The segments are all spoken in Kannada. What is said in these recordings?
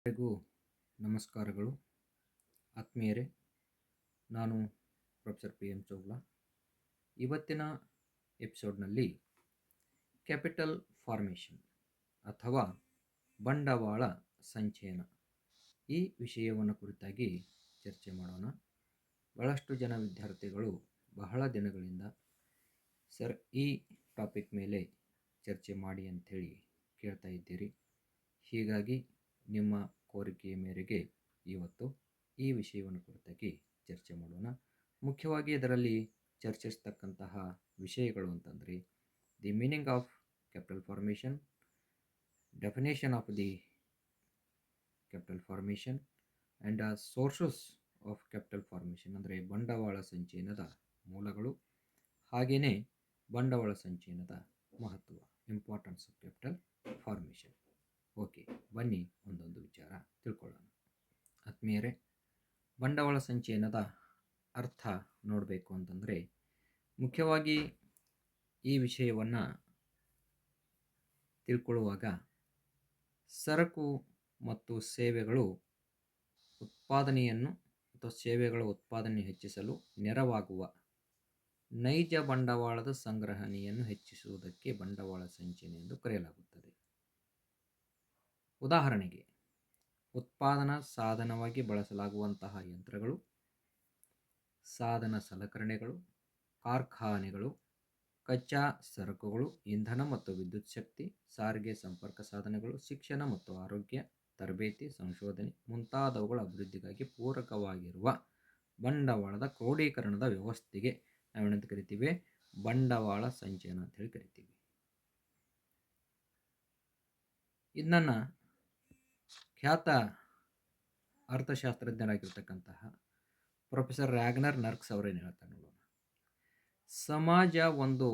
ಎಲ್ಲರಿಗೂ ನಮಸ್ಕಾರಗಳು. ಆತ್ಮೀಯರೇ, ನಾನು ಪ್ರೊಫೆಸರ್ ಪಿ ಎಂ ಚೌಗ್ಲಾ. ಇವತ್ತಿನ ಎಪಿಸೋಡ್ನಲ್ಲಿ ಕ್ಯಾಪಿಟಲ್ ಫಾರ್ಮೇಷನ್ ಅಥವಾ ಬಂಡವಾಳ ಸಂಚಯನ ಈ ವಿಷಯವನ್ನು ಕುರಿತಾಗಿ ಚರ್ಚೆ ಮಾಡೋಣ. ಬಹಳಷ್ಟು ಜನ ವಿದ್ಯಾರ್ಥಿಗಳು ಬಹಳ ದಿನಗಳಿಂದ ಸರ್ ಈ ಟಾಪಿಕ್ ಮೇಲೆ ಚರ್ಚೆ ಮಾಡಿ ಅಂಥೇಳಿ ಕೇಳ್ತಾ ಇದ್ದೀರಿ. ಹೀಗಾಗಿ ನಿಮ್ಮ ಕೋರಿಕೆಯ ಮೇರೆಗೆ ಇವತ್ತು ಈ ವಿಷಯವನ್ನು ಕುರಿತಾಗಿ ಚರ್ಚೆ ಮಾಡೋಣ. ಮುಖ್ಯವಾಗಿ ಇದರಲ್ಲಿ ಚರ್ಚಿಸ್ತಕ್ಕಂತಹ ವಿಷಯಗಳು ಅಂತಂದರೆ the meaning of capital formation, definition of the capital formation and sources of capital formation, ಅಂದರೆ ಬಂಡವಾಳ ಸಂಚಯನದ ಮೂಲಗಳು, ಹಾಗೆಯೇ ಬಂಡವಾಳ ಸಂಚಯನದ ಮಹತ್ವ, importance of capital formation. Okay, ಬನ್ನಿ ಒಂದೊಂದು ವಿಚಾರ ತಿಳ್ಕೊಳ್ಳೋಣ. ಆತ್ಮೀಯರೇ, ಬಂಡವಾಳ ಸಂಚಯನದ ಅರ್ಥ ನೋಡಬೇಕು ಅಂತಂದರೆ ಮುಖ್ಯವಾಗಿ ಈ ವಿಷಯವನ್ನು ತಿಳ್ಕೊಳ್ಳುವಾಗ ಸರಕು ಮತ್ತು ಸೇವೆಗಳು ಉತ್ಪಾದನೆಯನ್ನು ಅಥವಾ ಸೇವೆಗಳ ಉತ್ಪಾದನೆ ಹೆಚ್ಚಿಸಲು ನೆರವಾಗುವ ನೈಜ ಬಂಡವಾಳದ ಸಂಗ್ರಹಣೆಯನ್ನು ಹೆಚ್ಚಿಸುವುದಕ್ಕೆ ಬಂಡವಾಳ ಸಂಚಯನ ಎಂದು ಕರೆಯಲಾಗುತ್ತದೆ. ಉದಾಹರಣೆಗೆ, ಉತ್ಪಾದನಾ ಸಾಧನವಾಗಿ ಬಳಸಲಾಗುವಂತಹ ಯಂತ್ರಗಳು, ಸಾಧನ ಸಲಕರಣೆಗಳು, ಕಾರ್ಖಾನೆಗಳು, ಕಚ್ಚಾ ಸರಕುಗಳು, ಇಂಧನ ಮತ್ತು ವಿದ್ಯುತ್ ಶಕ್ತಿ, ಸಾರಿಗೆ ಸಂಪರ್ಕ ಸಾಧನಗಳು, ಶಿಕ್ಷಣ ಮತ್ತು ಆರೋಗ್ಯ, ತರಬೇತಿ, ಸಂಶೋಧನೆ ಮುಂತಾದವುಗಳ ಅಭಿವೃದ್ಧಿಗಾಗಿ ಪೂರಕವಾಗಿರುವ ಬಂಡವಾಳದ ಕ್ರೋಢೀಕರಣದ ವ್ಯವಸ್ಥೆಗೆ ನಾವೇನಂತ ಕರಿತೀವಿ? ಬಂಡವಾಳ ಸಂಚಯನ ಅಂತ ಹೇಳಿ ಕರಿತೀವಿ. ಇದನ್ನು ಖ್ಯಾತ ಅರ್ಥಶಾಸ್ತ್ರಜ್ಞರಾಗಿರ್ತಕ್ಕಂತಹ ಪ್ರೊಫೆಸರ್ ರ್ಯಾಗ್ನರ್ ನರ್ಕ್ಸ್ ಅವರೇನು ಹೇಳ್ತಾರೆ ನೋಡೋಣ. ಸಮಾಜ ಒಂದು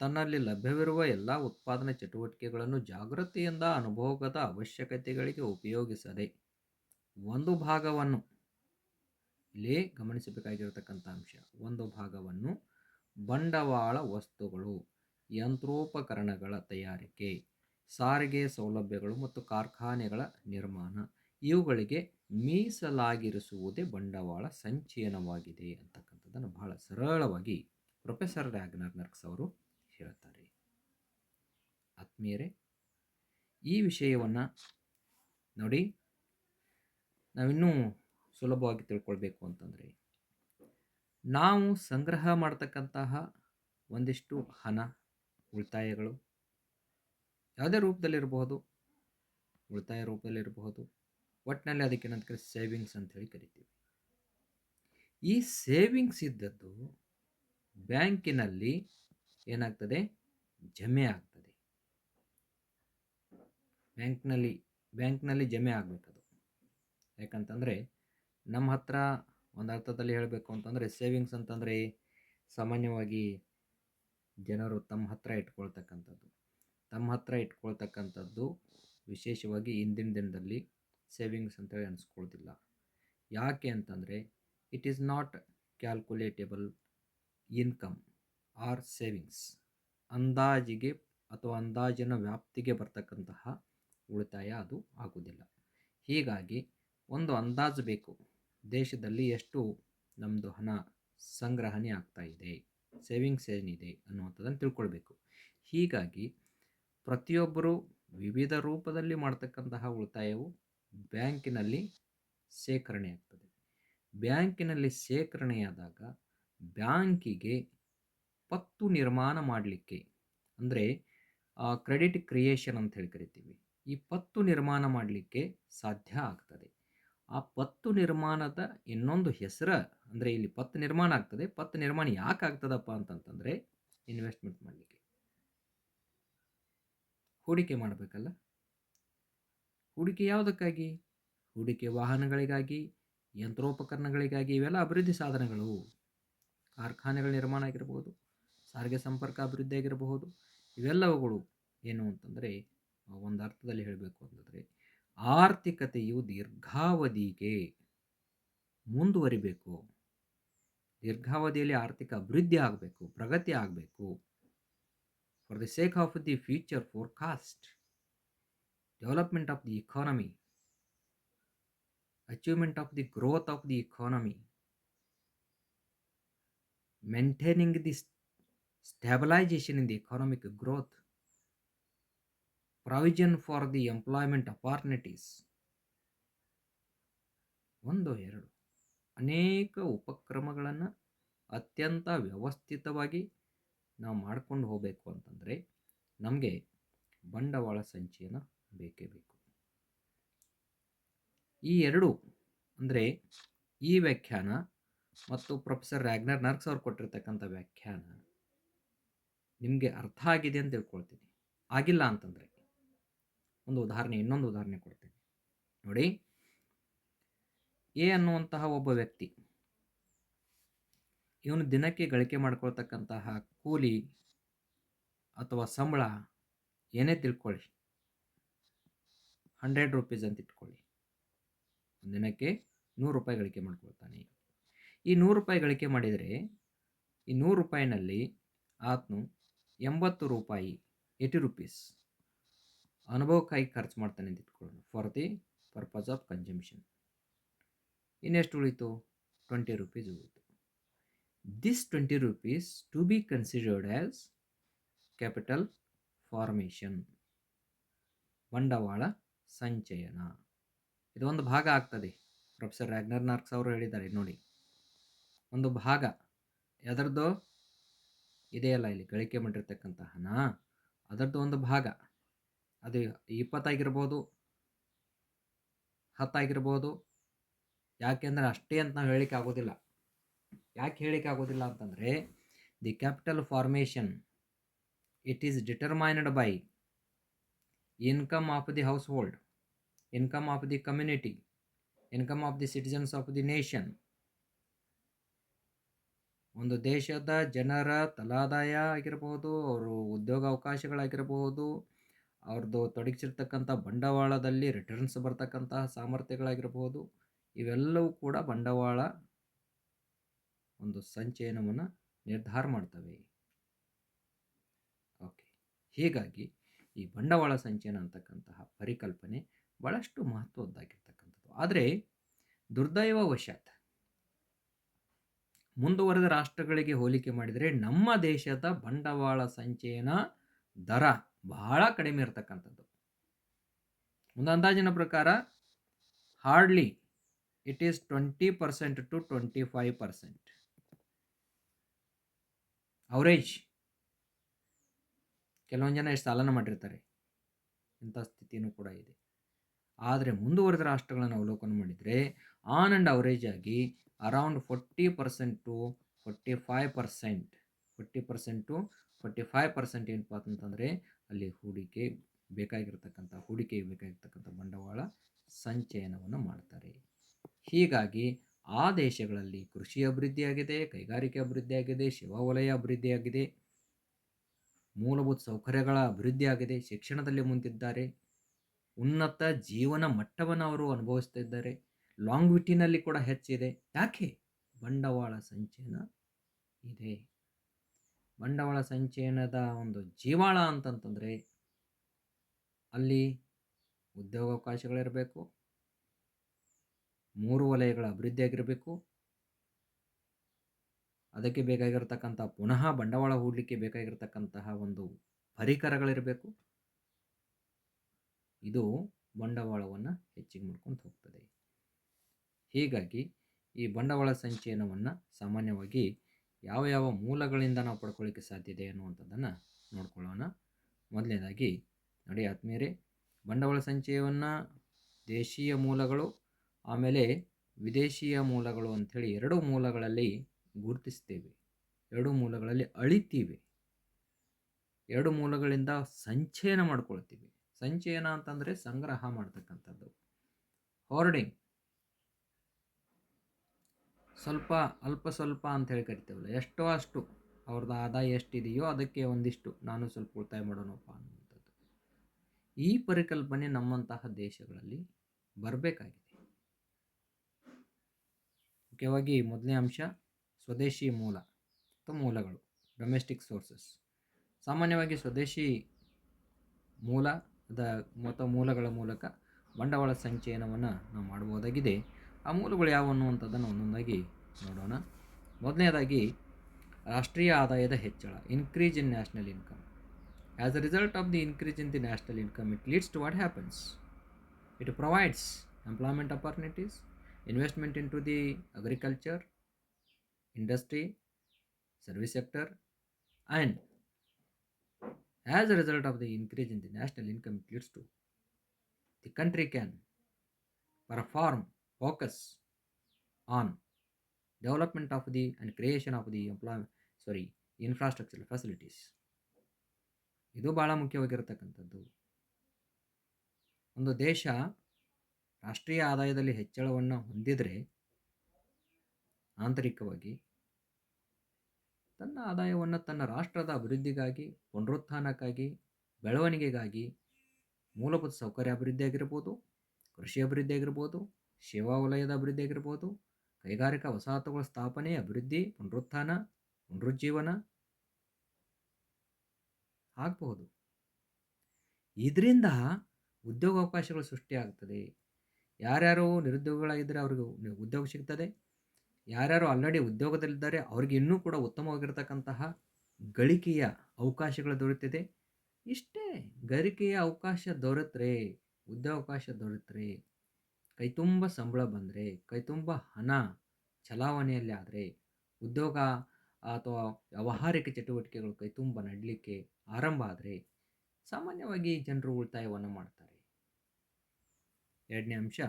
ತನ್ನಲ್ಲಿ ಲಭ್ಯವಿರುವ ಎಲ್ಲ ಉತ್ಪಾದನಾ ಚಟುವಟಿಕೆಗಳನ್ನು ಜಾಗೃತಿಯಿಂದ ಅನುಭೋಗದ ಅವಶ್ಯಕತೆಗಳಿಗೆ ಉಪಯೋಗಿಸದೆ ಒಂದು ಭಾಗವನ್ನು, ಇಲ್ಲಿ ಗಮನಿಸಬೇಕಾಗಿರತಕ್ಕಂಥ ಅಂಶ, ಒಂದು ಭಾಗವನ್ನು ಬಂಡವಾಳ ವಸ್ತುಗಳು, ಯಂತ್ರೋಪಕರಣಗಳ ತಯಾರಿಕೆ, ಸಾರಿಗೆ ಸೌಲಭ್ಯಗಳು ಮತ್ತು ಕಾರ್ಖಾನೆಗಳ ನಿರ್ಮಾಣ ಇವುಗಳಿಗೆ ಮೀಸಲಾಗಿರಿಸುವುದೇ ಬಂಡವಾಳ ಸಂಚಯನವಾಗಿದೆ ಅಂತಕ್ಕಂಥದ್ದನ್ನು ಬಹಳ ಸರಳವಾಗಿ ಪ್ರೊಫೆಸರ್ ರ್ಯಾಗ್ನರ್ ನರ್ಕ್ಸ್ ಅವರು ಹೇಳ್ತಾರೆ. ಆತ್ಮೀಯರೇ, ಈ ವಿಷಯವನ್ನು ನೋಡಿ, ನಾವಿನ್ನೂ ಸುಲಭವಾಗಿ ತಿಳ್ಕೊಳ್ಬೇಕು ಅಂತಂದರೆ ನಾವು ಸಂಗ್ರಹ ಮಾಡ್ತಕ್ಕಂತಹ ಒಂದಿಷ್ಟು ಹಣ, ಉಳಿತಾಯಗಳು ಯಾವುದೇ ರೂಪದಲ್ಲಿರಬಹುದು, ಉಳಿತಾಯ ರೂಪದಲ್ಲಿರಬಹುದು, ಒಟ್ಟಿನಲ್ಲಿ ಅದಕ್ಕೆ ಏನಂತ ಸೇವಿಂಗ್ಸ್ ಅಂತ ಹೇಳಿ ಕರಿತೀವಿ. ಈ ಸೇವಿಂಗ್ಸ್ ಇದ್ದದ್ದು ಬ್ಯಾಂಕಿನಲ್ಲಿ ಏನಾಗ್ತದೆ? ಜಮೆ ಆಗ್ತದೆ. ಬ್ಯಾಂಕ್ನಲ್ಲಿ ಜಮೆ ಆಗಬೇಕದು. ಯಾಕಂತಂದರೆ ನಮ್ಮ ಹತ್ರ ಒಂದು ಅರ್ಥದಲ್ಲಿ ಹೇಳಬೇಕು ಅಂತಂದರೆ ಸೇವಿಂಗ್ಸ್ ಅಂತಂದರೆ ಸಾಮಾನ್ಯವಾಗಿ ಜನರು ತಮ್ಮ ಹತ್ರ ಇಟ್ಕೊಳ್ತಕ್ಕಂಥದ್ದು ವಿಶೇಷವಾಗಿ ಇಂದಿನ ದಿನದಲ್ಲಿ ಸೇವಿಂಗ್ಸ್ ಅಂತೇಳಿ ಅನಿಸ್ಕೊಳ್ಳೋದಿಲ್ಲ. ಯಾಕೆ ಅಂತಂದರೆ it is not calculatable income or savings. ಅಂದಾಜಿಗೆ ಅಥವಾ ಅಂದಾಜಿನ ವ್ಯಾಪ್ತಿಗೆ ಬರ್ತಕ್ಕಂತಹ ಉಳಿತಾಯ ಅದು ಆಗುವುದಿಲ್ಲ. ಹೀಗಾಗಿ ಒಂದು ಅಂದಾಜು ಬೇಕು, ದೇಶದಲ್ಲಿ ಎಷ್ಟು ನಮ್ಮದು ಹಣ ಸಂಗ್ರಹಣೆ ಆಗ್ತಾ ಇದೆ, ಸೇವಿಂಗ್ಸ್ ಏನಿದೆ ಅನ್ನುವಂಥದ್ದನ್ನು ತಿಳ್ಕೊಳ್ಬೇಕು. ಹೀಗಾಗಿ ಪ್ರತಿಯೊಬ್ಬರು ವಿವಿಧ ರೂಪದಲ್ಲಿ ಮಾಡ್ತಕ್ಕಂತಹ ಉಳಿತಾಯವು ಬ್ಯಾಂಕಿನಲ್ಲಿ ಶೇಖರಣೆ ಆಗ್ತದೆ. ಬ್ಯಾಂಕಿನಲ್ಲಿ ಶೇಖರಣೆಯಾದಾಗ ಬ್ಯಾಂಕಿಗೆ ಪತ್ತು ನಿರ್ಮಾಣ ಮಾಡಲಿಕ್ಕೆ, ಅಂದರೆ ಕ್ರೆಡಿಟ್ ಕ್ರಿಯೇಷನ್ ಅಂತ ಹೇಳಿ ಕರಿತೀವಿ, ಈ ಪತ್ತು ನಿರ್ಮಾಣ ಮಾಡಲಿಕ್ಕೆ ಸಾಧ್ಯ ಆಗ್ತದೆ. ಆ ಪತ್ತು ನಿರ್ಮಾಣದ ಇನ್ನೊಂದು ಹೆಸರು, ಅಂದರೆ ಇಲ್ಲಿ ಪತ್ತು ನಿರ್ಮಾಣ ಆಗ್ತದೆ. ಪತ್ತು ನಿರ್ಮಾಣ ಯಾಕೆ ಆಗ್ತದಪ್ಪ ಅಂತಂತಂದರೆ ಇನ್ವೆಸ್ಟ್ಮೆಂಟ್ ಮಾಡಲಿಕ್ಕೆ, ಹೂಡಿಕೆ ಮಾಡಬೇಕಲ್ಲ. ಹೂಡಿಕೆ ಯಾವುದಕ್ಕಾಗಿ? ಹೂಡಿಕೆ ವಾಹನಗಳಿಗಾಗಿ, ಯಂತ್ರೋಪಕರಣಗಳಿಗಾಗಿ, ಇವೆಲ್ಲ ಅಭಿವೃದ್ಧಿ ಸಾಧನಗಳು. ಕಾರ್ಖಾನೆಗಳ ನಿರ್ಮಾಣ ಆಗಿರಬಹುದು, ಸಾರಿಗೆ ಸಂಪರ್ಕ ಅಭಿವೃದ್ಧಿ ಆಗಿರಬಹುದು. ಇವೆಲ್ಲವುಗಳು ಏನು ಅಂತಂದರೆ ಒಂದು ಅರ್ಥದಲ್ಲಿ ಹೇಳಬೇಕು ಅಂತಂದರೆ ಆರ್ಥಿಕತೆಯು ದೀರ್ಘಾವಧಿಗೆ ಮುಂದುವರಿಬೇಕು, ದೀರ್ಘಾವಧಿಯಲ್ಲಿ ಆರ್ಥಿಕ ಅಭಿವೃದ್ಧಿ ಆಗಬೇಕು, ಪ್ರಗತಿ ಆಗಬೇಕು. For the sake of the future forecast development of the economy, achievement of the growth of the economy, maintaining the stabilization in the economic growth, provision for the employment opportunities. ಒಂದು ಎರಡು ಅನೇಕ ಉಪಕ್ರಮಗಳನ್ನು ಅತ್ಯಂತ ವ್ಯವಸ್ಥಿತವಾಗಿ ನಾವು ಮಾಡ್ಕೊಂಡು ಹೋಗಬೇಕು ಅಂತಂದರೆ ನಮಗೆ ಬಂಡವಾಳ ಸಂಚಯನ ಬೇಕೇ ಬೇಕು. ಈ ಎರಡು ಅಂದರೆ ಈ ವ್ಯಾಖ್ಯಾನ ಮತ್ತು ಪ್ರೊಫೆಸರ್ ರ್ಯಾಗ್ನರ್ ನರ್ಕ್ಸ್ ಅವ್ರು ಕೊಟ್ಟಿರ್ತಕ್ಕಂಥ ವ್ಯಾಖ್ಯಾನ ನಿಮಗೆ ಅರ್ಥ ಆಗಿದೆ ಅಂತ ತಿಳ್ಕೊಳ್ತೀನಿ. ಆಗಿಲ್ಲ ಅಂತಂದರೆ ಇನ್ನೊಂದು ಉದಾಹರಣೆ ಕೊಡ್ತೀನಿ ನೋಡಿ. ಎ ಅನ್ನುವಂತಹ ಒಬ್ಬ ವ್ಯಕ್ತಿ, ಇವನು ದಿನಕ್ಕೆ ಗಳಿಕೆ ಮಾಡ್ಕೊಳ್ತಕ್ಕಂತಹ ಕೂಲಿ ಅಥವಾ ಸಂಬಳ ಏನೇ ತಿಳ್ಕೊಳ್ಳಿ, 100 ರೂಪೀಸ್ ಅಂತ ಇಟ್ಕೊಳ್ಳಿ. ದಿನಕ್ಕೆ 100 ರೂಪಾಯಿ ಗಳಿಕೆ ಮಾಡ್ಕೊಳ್ತಾನೆ. ಈ 100 ರೂಪಾಯಿ ಗಳಿಕೆ ಮಾಡಿದರೆ ಈ 100 ರೂಪಾಯಿನಲ್ಲಿ ಆತನು 80 ರೂಪಾಯಿ 80 ರೂಪೀಸ್ ಅನುಭವಕ್ಕಾಗಿ ಖರ್ಚು ಮಾಡ್ತಾನೆ ಅಂತ ಇಟ್ಕೊಳ್ಳೋಣ, for the purpose of consumption. ಇನ್ನೆಷ್ಟು ಉಳಿತು? 20 ರೂಪೀಸ್ ಉಳಿತು. This 20 rupees to be considered as capital formation, ಬಂಡವಾಳ ಸಂಚಯನ. ಇದು ಒಂದು ಭಾಗ ಆಗ್ತದೆ. ಪ್ರೊಫೆಸರ್ ರ್ಯಾಗ್ನರ್ ನರ್ಕ್ಸ್ ಅವರು ಹೇಳಿದ್ದಾರೆ ನೋಡಿ, ಒಂದು ಭಾಗ ಅದರದ್ದು ಇದೆಯಲ್ಲ, ಇಲ್ಲಿ ಗಳಿಕೆ ಮಾಡಿರ್ತಕ್ಕಂಥ ಹಣ ಅದರದ್ದು ಒಂದು ಭಾಗ, ಅದು 20 ಆಗಿರ್ಬೋದು, 10 ಆಗಿರ್ಬೋದು. ಯಾಕೆಂದರೆ ಅಷ್ಟೇ ಅಂತ ನಾವು ಹೇಳಿಕೆ ಆಗೋದಿಲ್ಲ. ಯಾಕೆ ಹೇಳಿಕೆ ಆಗೋದಿಲ್ಲ ಅಂತಂದರೆ the capital formation it is determined by income of the house hold, income of the community, income of the citizens of the nation. ಒಂದು ದೇಶದ ಜನರ ತಲಾದಾಯ ಆಗಿರಬಹುದು, ಅವರು ಉದ್ಯೋಗ ಅವಕಾಶಗಳಾಗಿರಬಹುದು, ಅವ್ರದ್ದು ತೊಡಗಿಸಿರ್ತಕ್ಕಂಥ ಬಂಡವಾಳದಲ್ಲಿ ರಿಟರ್ನ್ಸ್ ಬರ್ತಕ್ಕಂತಹ ಸಾಮರ್ಥ್ಯಗಳಾಗಿರಬಹುದು, ಇವೆಲ್ಲವೂ ಕೂಡ ಬಂಡವಾಳ ಒಂದು ಸಂಚಯನವನ್ನು ನಿರ್ಧಾರ ಮಾಡ್ತವೆ. ಓಕೆ, ಹೀಗಾಗಿ ಈ ಬಂಡವಾಳ ಸಂಚಯನ ಅಂತಕ್ಕಂತಹ ಪರಿಕಲ್ಪನೆ ಭಾಳಷ್ಟು ಮಹತ್ವದ್ದಾಗಿರ್ತಕ್ಕಂಥದ್ದು. ಆದರೆ ದುರ್ದೈವವಶಾತ್ ಮುಂದುವರೆದ ರಾಷ್ಟ್ರಗಳಿಗೆ ಹೋಲಿಕೆ ಮಾಡಿದರೆ ನಮ್ಮ ದೇಶದ ಬಂಡವಾಳ ಸಂಚಯನ ದರ ಬಹಳ ಕಡಿಮೆ ಇರತಕ್ಕಂಥದ್ದು. ಒಂದು ಅಂದಾಜಿನ ಪ್ರಕಾರ hardly it is 20% to 25%. Average. ಕೆಲವೊಂದು ಜನ ಎಷ್ಟು ಸಾಲನ ಮಾಡಿರ್ತಾರೆ, ಇಂಥ ಸ್ಥಿತಿನೂ ಕೂಡ ಇದೆ. ಆದರೆ ಮುಂದುವರೆದ ರಾಷ್ಟ್ರಗಳನ್ನು ಅವಲೋಕನ ಮಾಡಿದರೆ ಆನ್ ಆ್ಯಂಡ್ ಅವರೇಜ್ ಆಗಿ ಅರೌಂಡ್ 40% to 45%, 40% to 45% ಏನಪ್ಪ ಅಂತಂದರೆ ಅಲ್ಲಿ ಹೂಡಿಕೆಗೆ ಬೇಕಾಗಿರ್ತಕ್ಕಂಥ ಬಂಡವಾಳ ಸಂಚಯನವನ್ನು ಮಾಡ್ತಾರೆ. ಹೀಗಾಗಿ ಆ ದೇಶಗಳಲ್ಲಿ ಕೃಷಿ ಅಭಿವೃದ್ಧಿಯಾಗಿದೆ, ಕೈಗಾರಿಕೆ ಅಭಿವೃದ್ಧಿಯಾಗಿದೆ, ಸೇವಾ ವಲಯ ಅಭಿವೃದ್ಧಿಯಾಗಿದೆ, ಮೂಲಭೂತ ಸೌಕರ್ಯಗಳ ಅಭಿವೃದ್ಧಿಯಾಗಿದೆ, ಶಿಕ್ಷಣದಲ್ಲಿ ಮುಂದಿದ್ದಾರೆ, ಉನ್ನತ ಜೀವನ ಮಟ್ಟವನ್ನು ಅವರು ಅನುಭವಿಸ್ತಾ ಇದ್ದಾರೆ, ಲಾಂಗ್ವಿಟಿನಲ್ಲಿ ಕೂಡ ಹೆಚ್ಚಿದೆ. ಯಾಕೆ? ಬಂಡವಾಳ ಸಂಚಯನ ಇದೆ. ಬಂಡವಾಳ ಸಂಚಯನದ ಒಂದು ಜೀವಾಳ ಅಂತಂತಂದರೆ ಅಲ್ಲಿ ಉದ್ಯೋಗಾವಕಾಶಗಳಿರಬೇಕು, 3 ವಲಯಗಳ ಅಭಿವೃದ್ಧಿಯಾಗಿರಬೇಕು, ಅದಕ್ಕೆ ಬೇಕಾಗಿರ್ತಕ್ಕಂಥ ಪುನಃ ಬಂಡವಾಳ ಹೂಡಲಿಕ್ಕೆ ಬೇಕಾಗಿರ್ತಕ್ಕಂತಹ ಒಂದು ಪರಿಕರಗಳಿರಬೇಕು. ಇದು ಬಂಡವಾಳವನ್ನು ಹೆಚ್ಚಿಗೆ ಮಾಡ್ಕೊಂಡು ಹೋಗ್ತದೆ. ಹೀಗಾಗಿ ಈ ಬಂಡವಾಳ ಸಂಚಯನವನ್ನು ಸಾಮಾನ್ಯವಾಗಿ ಯಾವ ಯಾವ ಮೂಲಗಳಿಂದ ನಾವು ಪಡ್ಕೊಳ್ಳಿಕ್ಕೆ ಸಾಧ್ಯ ಇದೆ ಅನ್ನುವಂಥದ್ದನ್ನು ನೋಡ್ಕೊಳ್ಳೋಣ. ಮೊದಲನೇದಾಗಿ ನೋಡಿ ಆತ್ಮೀಯರೇ, ಬಂಡವಾಳ ಸಂಚಯವನ್ನು ದೇಶೀಯ ಮೂಲಗಳು ಆಮೇಲೆ ವಿದೇಶೀಯ ಮೂಲಗಳು ಅಂಥೇಳಿ 2 ಮೂಲಗಳಲ್ಲಿ ಗುರುತಿಸ್ತೇವೆ, 2 ಮೂಲಗಳಲ್ಲಿ ಅಳಿತೀವಿ, 2 ಮೂಲಗಳಿಂದ ಸಂಚಯನ ಮಾಡ್ಕೊಳ್ತೀವಿ. ಸಂಚಯನ ಅಂತಂದರೆ ಸಂಗ್ರಹ ಮಾಡ್ತಕ್ಕಂಥದ್ದು, ಹೋರ್ಡಿಂಗ್. ಅಲ್ಪ ಸ್ವಲ್ಪ ಅಂತ ಹೇಳಿ ಕರಿತೇವಲ್ಲ, ಎಷ್ಟೋ ಅಷ್ಟು ಅವ್ರದ್ದು ಆದಾಯ ಎಷ್ಟಿದೆಯೋ ಅದಕ್ಕೆ ಒಂದಿಷ್ಟು ನಾನು ಸ್ವಲ್ಪ ಉಳಿತಾಯ ಮಾಡೋಣಪ್ಪ ಅನ್ನುವಂಥದ್ದು. ಈ ಪರಿಕಲ್ಪನೆ ನಮ್ಮಂತಹ ದೇಶಗಳಲ್ಲಿ ಬರಬೇಕಾಗಿದೆ. ಮುಖ್ಯವಾಗಿ ಮೊದಲನೇ ಅಂಶ ಸ್ವದೇಶಿ ಮೂಲಗಳು, ಡೊಮೆಸ್ಟಿಕ್ ಸೋರ್ಸಸ್. ಸಾಮಾನ್ಯವಾಗಿ ಸ್ವದೇಶಿ ಮೂಲಗಳ ಮೂಲಕ ಬಂಡವಾಳ ಸಂಚಯನವನ್ನು ನಾವು ಮಾಡಬಹುದಾಗಿದೆ. ಆ ಮೂಲಗಳು ಯಾವುವು ಅನ್ನುವಂಥದ್ದನ್ನು ಒಂದೊಂದಾಗಿ ನೋಡೋಣ. ಮೊದಲನೇದಾಗಿ ರಾಷ್ಟ್ರೀಯ ಆದಾಯದ ಹೆಚ್ಚಳ, increase in national income. As a result of the increase in the national income, it leads to what happens. It provides employment opportunities, investment into the agriculture, industry, service sector, and as a result of the increase in the national income, it leads to the country can perform focus on development of the and creation of the infrastructural facilities. ಇದು ಭಾಳ ಮುಖ್ಯವಾಗಿರತಕ್ಕಂಥದ್ದು. ಒಂದು ದೇಶ ರಾಷ್ಟ್ರೀಯ ಆದಾಯದಲ್ಲಿ ಹೆಚ್ಚಳವನ್ನು ಹೊಂದಿದರೆ ಆಂತರಿಕವಾಗಿ ತನ್ನ ಆದಾಯವನ್ನು ತನ್ನ ರಾಷ್ಟ್ರದ ಅಭಿವೃದ್ಧಿಗಾಗಿ, ಪುನರುತ್ಥಾನಕ್ಕಾಗಿ, ಬೆಳವಣಿಗೆಗಾಗಿ, ಮೂಲಭೂತ ಸೌಕರ್ಯ ಅಭಿವೃದ್ಧಿ ಆಗಿರ್ಬೋದು, ಕೃಷಿ ಅಭಿವೃದ್ಧಿ ಆಗಿರ್ಬೋದು, ಸೇವಾ ವಲಯದ ಅಭಿವೃದ್ಧಿ ಆಗಿರ್ಬೋದು, ಕೈಗಾರಿಕಾ ವಸಾಹತುಗಳ ಸ್ಥಾಪನೆ, ಅಭಿವೃದ್ಧಿ, ಪುನರುತ್ಥಾನ, ಪುನರುಜ್ಜೀವನ ಆಗಬಹುದು. ಇದರಿಂದ ಉದ್ಯೋಗಾವಕಾಶಗಳು ಸೃಷ್ಟಿಯಾಗ್ತದೆ. ಯಾರ್ಯಾರು ನಿರುದ್ಯೋಗಿಗಳಾಗಿದ್ದರೆ ಅವ್ರಿಗೆ ಉದ್ಯೋಗ ಸಿಗ್ತದೆ. ಯಾರ್ಯಾರು ಆಲ್ರೆಡಿ ಉದ್ಯೋಗದಲ್ಲಿದ್ದಾರೆ ಅವ್ರಿಗೆ ಇನ್ನೂ ಕೂಡ ಉತ್ತಮವಾಗಿರ್ತಕ್ಕಂತಹ ಗಳಿಕೆಯ ಅವಕಾಶಗಳು ದೊರೆತಿದೆ. ಇಷ್ಟೇ, ಗಳಿಕೆಯ ಅವಕಾಶ ದೊರೆತರೆ, ಉದ್ಯೋಗಾವಕಾಶ ದೊರೆತರೆ, ಕೈತುಂಬ ಸಂಬಳ ಬಂದರೆ, ಕೈತುಂಬ ಹಣ ಚಲಾವಣೆಯಲ್ಲಿ ಆದರೆ, ಉದ್ಯೋಗ ಅಥವಾ ವ್ಯಾವಹಾರಿಕ ಚಟುವಟಿಕೆಗಳು ಕೈತುಂಬ ನಡಲಿಕ್ಕೆ ಆರಂಭ ಆದರೆ ಸಾಮಾನ್ಯವಾಗಿ ಜನರು ಉಳಿತಾಯವನ್ನು ಮಾಡ್ತಾರೆ. ಎರಡನೇ ಅಂಶ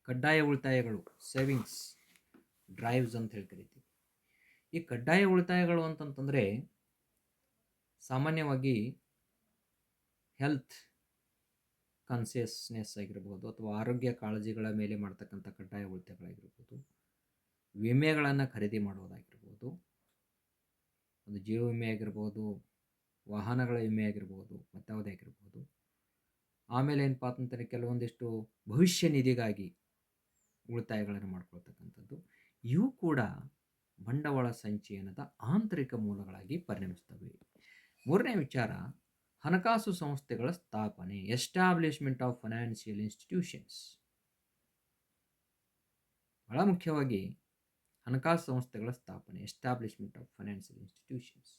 ಕಡ್ಡಾಯ ಉಳಿತಾಯಗಳು, ಸೇವಿಂಗ್ಸ್ ಡ್ರೈವ್ಸ್ ಅಂತ ಹೇಳಿ ಕರಿತೀವಿ. ಈ ಕಡ್ಡಾಯ ಉಳಿತಾಯಗಳು ಅಂತಂತಂದರೆ ಸಾಮಾನ್ಯವಾಗಿ ಹೆಲ್ತ್ ಕಾನ್ಸಿಯಸ್ನೆಸ್ ಆಗಿರ್ಬೋದು, ಅಥವಾ ಆರೋಗ್ಯ ಕಾಳಜಿಗಳ ಮೇಲೆ ಮಾಡ್ತಕ್ಕಂಥ ಕಡ್ಡಾಯ ಉಳಿತಾಯಗಳಾಗಿರ್ಬೋದು, ವಿಮೆಗಳನ್ನು ಖರೀದಿ ಮಾಡೋದಾಗಿರ್ಬೋದು, ಒಂದು ಜೀವ ವಿಮೆ ಆಗಿರ್ಬೋದು, ವಾಹನಗಳ ವಿಮೆ ಆಗಿರ್ಬೋದು, ಮತ್ತಾವುದೇ ಆಗಿರ್ಬೋದು. ಆಮೇಲೆ ಏನಪ್ಪ ಅಂತಂದರೆ ಕೆಲವೊಂದಿಷ್ಟು ಭವಿಷ್ಯ ನಿಧಿಗಾಗಿ ಉಳಿತಾಯಗಳನ್ನು ಮಾಡ್ಕೊಳ್ತಕ್ಕಂಥದ್ದು. ಇವು ಕೂಡ ಬಂಡವಾಳ ಸಂಚಯನದ ಆಂತರಿಕ ಮೂಲಗಳಾಗಿ ಪರಿಣಮಿಸ್ತವೆ. ಮೂರನೇ ವಿಚಾರ ಹಣಕಾಸು ಸಂಸ್ಥೆಗಳ ಸ್ಥಾಪನೆ, ಎಸ್ಟಾಬ್ಲಿಷ್ಮೆಂಟ್ ಆಫ್ ಫೈನಾನ್ಷಿಯಲ್ ಇನ್ಸ್ಟಿಟ್ಯೂಷನ್ಸ್. ಬಹಳ ಮುಖ್ಯವಾಗಿ ಹಣಕಾಸು ಸಂಸ್ಥೆಗಳ ಸ್ಥಾಪನೆ, establishment of financial institutions.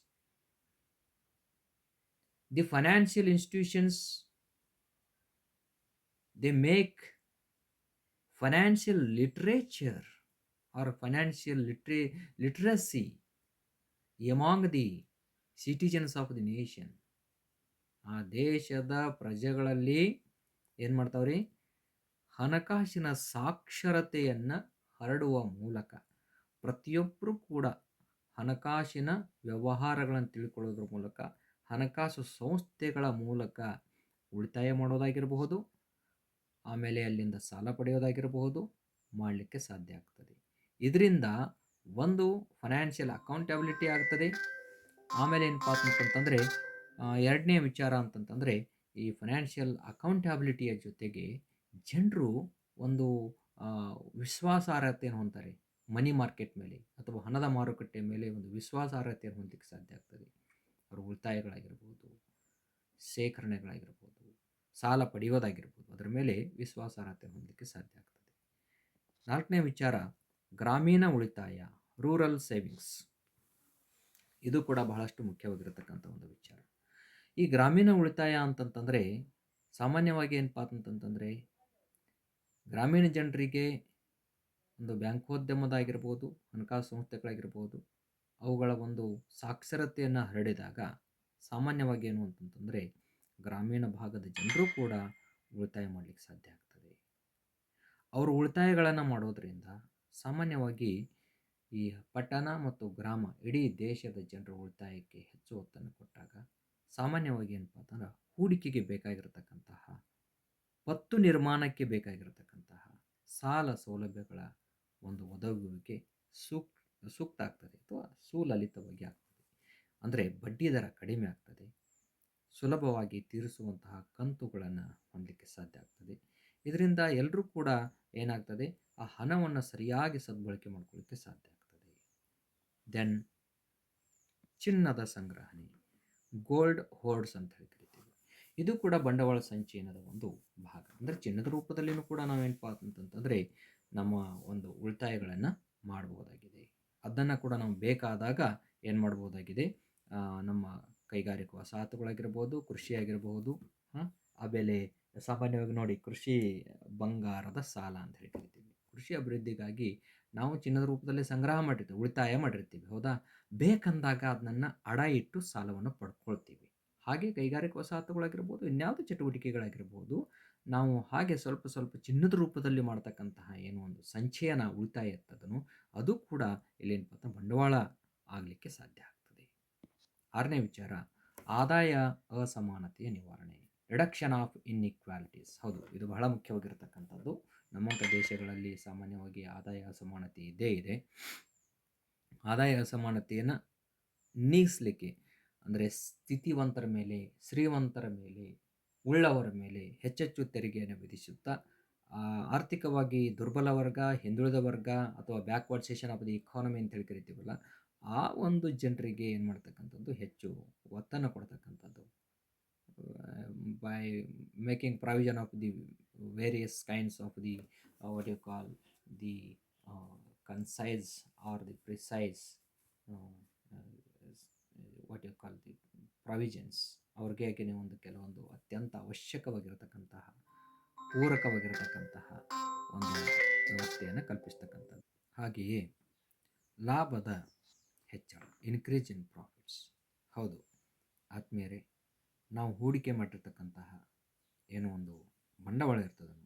The financial institutions, they make financial literature or financial literacy among the citizens of the nation. ಆ ದೇಶದ ಪ್ರಜೆಗಳಲ್ಲಿ ಏನು ಮಾಡ್ತಾವ್ರಿ, ಹಣಕಾಸಿನ ಸಾಕ್ಷರತೆಯನ್ನು ಹರಡುವ ಮೂಲಕ ಪ್ರತಿಯೊಬ್ಬರೂ ಕೂಡ ಹಣಕಾಸಿನ ವ್ಯವಹಾರಗಳನ್ನು ತಿಳ್ಕೊಳ್ಳೋದ್ರ ಮೂಲಕ, ಹಣಕಾಸು ಸಂಸ್ಥೆಗಳ ಮೂಲಕ ಉಳಿತಾಯ ಮಾಡೋದಾಗಿರಬಹುದು, ಆಮೇಲೆ ಅಲ್ಲಿಂದ ಸಾಲ ಪಡೆಯೋದಾಗಿರಬಹುದು, ಮಾಡಲಿಕ್ಕೆ ಸಾಧ್ಯ ಆಗ್ತದೆ. ಇದರಿಂದ ಒಂದು ಫೈನಾನ್ಷಿಯಲ್ ಅಕೌಂಟಬಿಲಿಟಿ ಆಗ್ತದೆ. ಆಮೇಲೆ ಏನಪ್ಪ ಅಂತಂತಂದರೆ ಎರಡನೇ ವಿಚಾರ ಅಂತಂತಂದರೆ ಈ ಫೈನಾನ್ಷಿಯಲ್ ಅಕೌಂಟಬಿಲಿಟಿಯ ಜೊತೆಗೆ ಜನರು ಒಂದು ವಿಶ್ವಾಸಾರ್ಹತೆಯನ್ನು ಹೊಂದ್ತಾರೆ. ಮನಿ ಮಾರ್ಕೆಟ್ ಮೇಲೆ ಅಥವಾ ಹಣದ ಮಾರುಕಟ್ಟೆ ಮೇಲೆ ಒಂದು ವಿಶ್ವಾಸಾರ್ಹತೆಯನ್ನು ಹೊಂದಲಿಕ್ಕೆ ಸಾಧ್ಯ ಆಗ್ತದೆ. ಅವರು ಉಳಿತಾಯಗಳಾಗಿರ್ಬೋದು, ಶೇಖರಣೆಗಳಾಗಿರ್ಬೋದು, ಸಾಲ ಪಡೆಯೋದಾಗಿರ್ಬೋದು, ಅದರ ಮೇಲೆ ವಿಶ್ವಾಸಾರ್ಹತೆ ಹೊಂದಲಿಕ್ಕೆ ಸಾಧ್ಯ ಆಗ್ತದೆ. ನಾಲ್ಕನೇ ವಿಚಾರ ಗ್ರಾಮೀಣ ಉಳಿತಾಯ, ರೂರಲ್ ಸೇವಿಂಗ್ಸ್. ಇದು ಕೂಡ ಬಹಳಷ್ಟು ಮುಖ್ಯವಾಗಿರತಕ್ಕಂಥ ಒಂದು ವಿಚಾರ. ಈ ಗ್ರಾಮೀಣ ಉಳಿತಾಯ ಅಂತಂತಂದರೆ ಸಾಮಾನ್ಯವಾಗಿ ಏನಪ್ಪ ಅಂತಂತಂದರೆ ಗ್ರಾಮೀಣ ಜನರಿಗೆ ಒಂದು ಬ್ಯಾಂಕೋದ್ಯಮದಾಗಿರ್ಬೋದು, ಹಣಕಾಸು ಸಂಸ್ಥೆಗಳಾಗಿರ್ಬೋದು, ಅವುಗಳ ಒಂದು ಸಾಕ್ಷರತೆಯನ್ನು ಹರಡಿದಾಗ ಸಾಮಾನ್ಯವಾಗಿ ಏನು ಅಂತಂತಂದರೆ ಗ್ರಾಮೀಣ ಭಾಗದ ಜನರು ಕೂಡ ಉಳಿತಾಯ ಮಾಡಲಿಕ್ಕೆ ಸಾಧ್ಯ ಆಗ್ತದೆ. ಅವರು ಉಳಿತಾಯಗಳನ್ನು ಮಾಡೋದರಿಂದ ಸಾಮಾನ್ಯವಾಗಿ ಈ ಪಟ್ಟಣ ಮತ್ತು ಗ್ರಾಮ ಇಡೀ ದೇಶದ ಜನರ ಉಳಿತಾಯಕ್ಕೆ ಹೆಚ್ಚು ಒತ್ತನ್ನು ಕೊಟ್ಟಾಗ ಸಾಮಾನ್ಯವಾಗಿ ಏನಪ್ಪ ಅಂತಂದ್ರೆ ಹೂಡಿಕೆಗೆ ಬೇಕಾಗಿರತಕ್ಕಂತಹ, ಪತ್ತು ನಿರ್ಮಾಣಕ್ಕೆ ಬೇಕಾಗಿರತಕ್ಕಂತಹ ಸಾಲ ಸೌಲಭ್ಯಗಳ ಒಂದು ಒದಗುವಿಕೆ ಸೂಕ್ತ ಆಗ್ತದೆ ಅಥವಾ ಸುಲಲಿತವಾಗಿ ಆಗ್ತದೆ. ಅಂದರೆ ಬಡ್ಡಿ ದರ ಕಡಿಮೆ ಆಗ್ತದೆ, ಸುಲಭವಾಗಿ ತೀರಿಸುವಂತಹ ಕಂತುಗಳನ್ನು ಹೊಂದಲಿಕ್ಕೆ ಸಾಧ್ಯ ಆಗ್ತದೆ. ಇದರಿಂದ ಎಲ್ಲರೂ ಕೂಡ ಏನಾಗ್ತದೆ, ಆ ಹಣವನ್ನು ಸರಿಯಾಗಿ ಸದ್ಬಳಕೆ ಮಾಡ್ಕೊಳ್ಳಿಕ್ಕೆ ಸಾಧ್ಯ ಆಗ್ತದೆ. ದೆನ್ ಚಿನ್ನದ ಸಂಗ್ರಹಣೆ, ಗೋಲ್ಡ್ ಹೋರ್ಡ್ಸ್ ಅಂತ ಹೇಳಿ ಕರಿತೀವಿ. ಇದು ಕೂಡ ಬಂಡವಾಳ ಸಂಚಯನದ ಒಂದು ಭಾಗ. ಅಂದರೆ ಚಿನ್ನದ ರೂಪದಲ್ಲಿನೂ ಕೂಡ ನಾವೇನಪ್ಪ ಅಂತಂತಂದರೆ ನಮ್ಮ ಒಂದು ಉಳಿತಾಯಗಳನ್ನು ಮಾಡಬಹುದಾಗಿದೆ. ಅದನ್ನು ಕೂಡ ನಾವು ಬೇಕಾದಾಗ ಏನು ಮಾಡ್ಬೋದಾಗಿದೆ, ನಮ್ಮ ಕೈಗಾರಿಕಾ ವಸಾಹತುಗಳಾಗಿರ್ಬೋದು, ಕೃಷಿ ಆಗಿರಬಹುದು, ಆಮೇಲೆ ಸಾಮಾನ್ಯವಾಗಿ ನೋಡಿ ಕೃಷಿ ಬಂಗಾರದ ಸಾಲ ಅಂತ ಹೇಳಿ ಕರಿತೀವಿ. ಕೃಷಿ ಅಭಿವೃದ್ಧಿಗಾಗಿ ನಾವು ಚಿನ್ನದ ರೂಪದಲ್ಲಿ ಸಂಗ್ರಹ ಮಾಡಿರ್ತೀವಿ, ಉಳಿತಾಯ ಮಾಡಿರ್ತೀವಿ, ಹೌದಾ? ಬೇಕಂದಾಗ ಅದನ್ನು ಅಡ ಇಟ್ಟು ಸಾಲವನ್ನು ಪಡ್ಕೊಳ್ತೀವಿ. ಹಾಗೆ ಕೈಗಾರಿಕಾ ವಸಾಹತುಗಳಾಗಿರ್ಬೋದು, ಇನ್ಯಾವುದೇ ಚಟುವಟಿಕೆಗಳಾಗಿರ್ಬೋದು, ನಾವು ಹಾಗೆ ಸ್ವಲ್ಪ ಸ್ವಲ್ಪ ಚಿನ್ನದ ರೂಪದಲ್ಲಿ ಮಾಡ್ತಕ್ಕಂತಹ ಏನು ಒಂದು ಸಂಚಯನ ಉಳಿತಾಯ ಇರ್ತದನೋ ಅದು ಕೂಡ ಇಲ್ಲೇನಪ್ಪ ಅಂತ ಬಂಡವಾಳ ಆಗಲಿಕ್ಕೆ ಸಾಧ್ಯ ಆಗ್ತದೆ. 6ನೇ ವಿಚಾರ, ಆದಾಯ ಅಸಮಾನತೆಯ ನಿವಾರಣೆ, ರಿಡಕ್ಷನ್ ಆಫ್ ಇನ್ಇಕ್ವಾಲಿಟೀಸ್. ಹೌದು, ಇದು ಬಹಳ ಮುಖ್ಯವಾಗಿರ್ತಕ್ಕಂಥದ್ದು. ನಮ್ಮಂಥ ದೇಶಗಳಲ್ಲಿ ಸಾಮಾನ್ಯವಾಗಿ ಆದಾಯ ಅಸಮಾನತೆ ಇದ್ದೇ ಇದೆ. ಆದಾಯ ಅಸಮಾನತೆಯನ್ನು ನೀಗಿಸಲಿಕ್ಕೆ ಅಂದರೆ ಸ್ಥಿತಿವಂತರ ಮೇಲೆ, ಶ್ರೀಮಂತರ ಮೇಲೆ, ಉಳ್ಳವರ ಮೇಲೆ ಹೆಚ್ಚೆಚ್ಚು ತೆರಿಗೆಯನ್ನು ವಿಧಿಸುತ್ತಾ ಆರ್ಥಿಕವಾಗಿ ದುರ್ಬಲ ವರ್ಗ, ಹಿಂದುಳಿದ ವರ್ಗ ಅಥವಾ backward session of the economy ಅಂತ ಹೇಳಿ ಕರಿತೀವಲ್ಲ, ಆ ಒಂದು ಜನರಿಗೆ ಏನು ಮಾಡ್ತಕ್ಕಂಥದ್ದು ಹೆಚ್ಚು ಒತ್ತನ್ನು ಕೊಡ್ತಕ್ಕಂಥದ್ದು, by making provision of the various kinds of the what you call the concise or the precise what you call the provisions, ಅವ್ರಿಗೆ ಒಂದು ಕೆಲವೊಂದು ಅತ್ಯಂತ ಅವಶ್ಯಕವಾಗಿರತಕ್ಕಂತಹ ಪೂರಕವಾಗಿರತಕ್ಕಂತಹ ಒಂದು ವ್ಯವಸ್ಥೆಯನ್ನು ಕಲ್ಪಿಸ್ತಕ್ಕಂಥದ್ದು. ಹಾಗೆಯೇ ಲಾಭದ ಹೆಚ್ಚಳ, ಇನ್ಕ್ರೀಸ್ ಇನ್ ಪ್ರಾಫಿಟ್ಸ್. ಹೌದು ಆತ್ಮೀಯರೇ, ನಾವು ಹೂಡಿಕೆ ಮಾಡಿರ್ತಕ್ಕಂತಹ ಏನೋ ಒಂದು ಬಂಡವಾಳ ಇರ್ತದೆ,